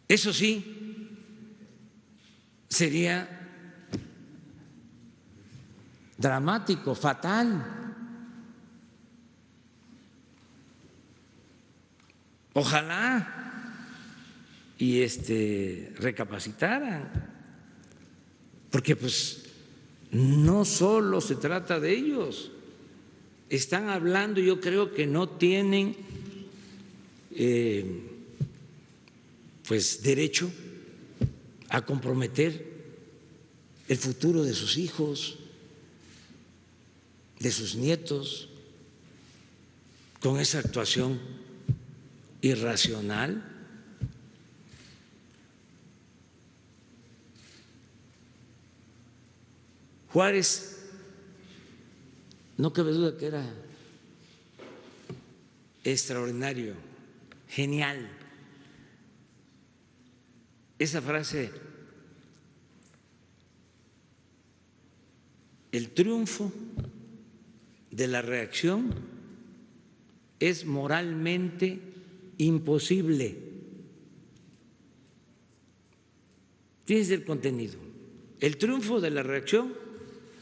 Eso sí, sería dramático, fatal. Ojalá y recapacitaran, porque pues no solo se trata de ellos, están hablando, yo creo que no tienen pues derecho a comprometer el futuro de sus hijos, de sus nietos, con esa actuación irracional. Juárez, no cabe duda que era extraordinario, genial. Esa frase, el triunfo de la reacción es moralmente imposible. Fíjense el contenido. El triunfo de la reacción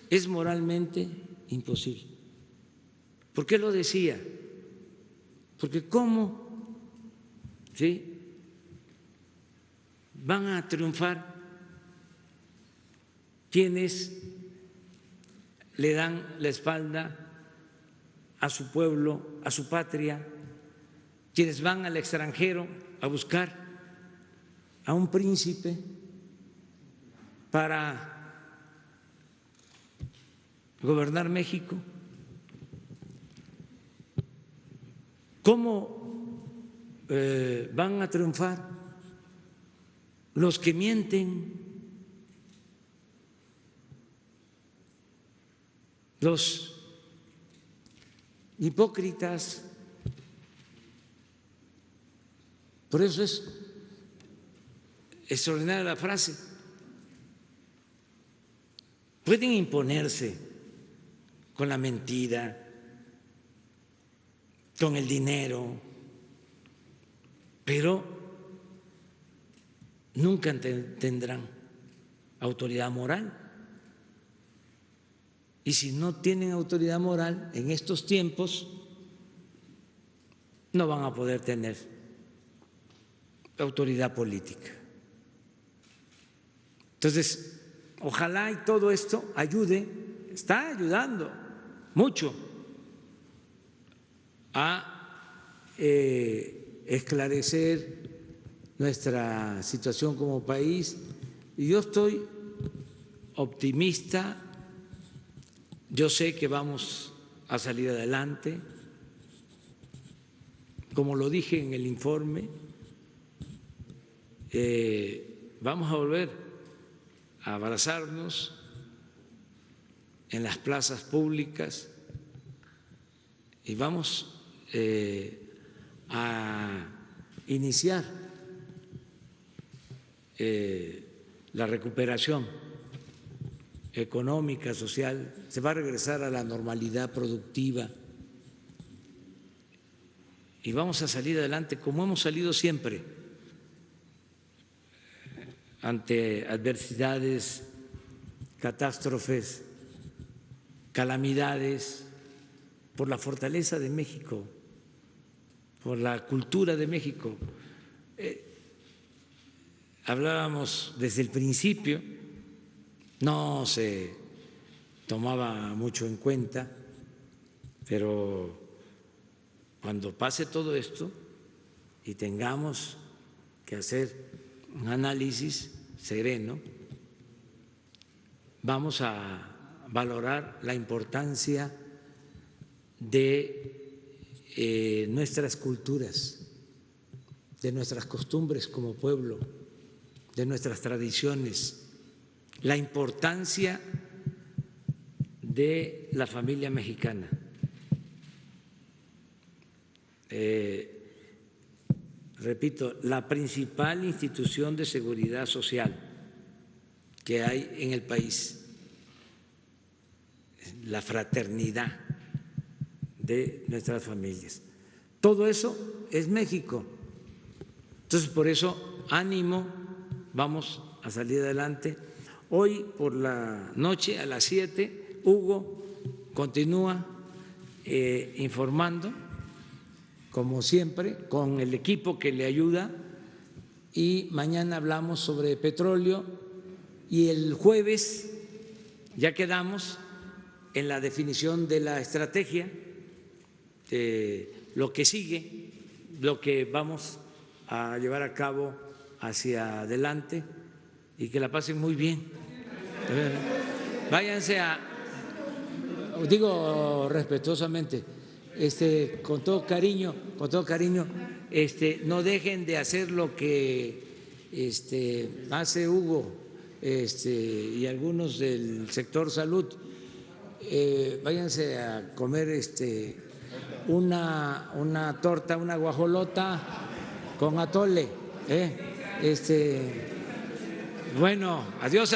es moralmente imposible. ¿Por qué lo decía? Porque ¿cómo van a triunfar quienes le dan la espalda a su pueblo, a su patria, quienes van al extranjero a buscar a un príncipe para gobernar México? ¿Cómo van a triunfar los que mienten, los hipócritas? Por eso es extraordinaria la frase. Pueden imponerse con la mentira, con el dinero, pero nunca tendrán autoridad moral. Y si no tienen autoridad moral en estos tiempos, no van a poder tener autoridad política. Entonces, ojalá y todo esto ayude, está ayudando mucho a esclarecer nuestra situación como país. Y yo estoy optimista, yo sé que vamos a salir adelante, como lo dije en el informe, vamos a volver a abrazarnos en las plazas públicas y vamos a iniciar la recuperación económica, social, se va a regresar a la normalidad productiva y vamos a salir adelante como hemos salido siempre ante adversidades, catástrofes, calamidades, por la fortaleza de México, por la cultura de México. Hablábamos desde el principio, no se tomaba mucho en cuenta, pero cuando pase todo esto y tengamos que hacer un análisis sereno, vamos a valorar la importancia de nuestras culturas, de nuestras costumbres como pueblo, de nuestras tradiciones, la importancia de la familia mexicana. Repito, la principal institución de seguridad social que hay en el país, la fraternidad de nuestras familias. Todo eso es México. Entonces, por eso, ánimo, vamos a salir adelante. Hoy por la noche a las 7, Hugo continúa informando, como siempre, con el equipo que le ayuda, y mañana hablamos sobre petróleo y el jueves ya quedamos en la definición de la estrategia, de lo que sigue, lo que vamos a llevar a cabo hacia adelante, y que la pasen muy bien. Váyanse digo respetuosamente, con todo cariño, no dejen de hacer lo que hace Hugo y algunos del sector salud. Váyanse a comer una torta, una guajolota con atole. Bueno, adiós.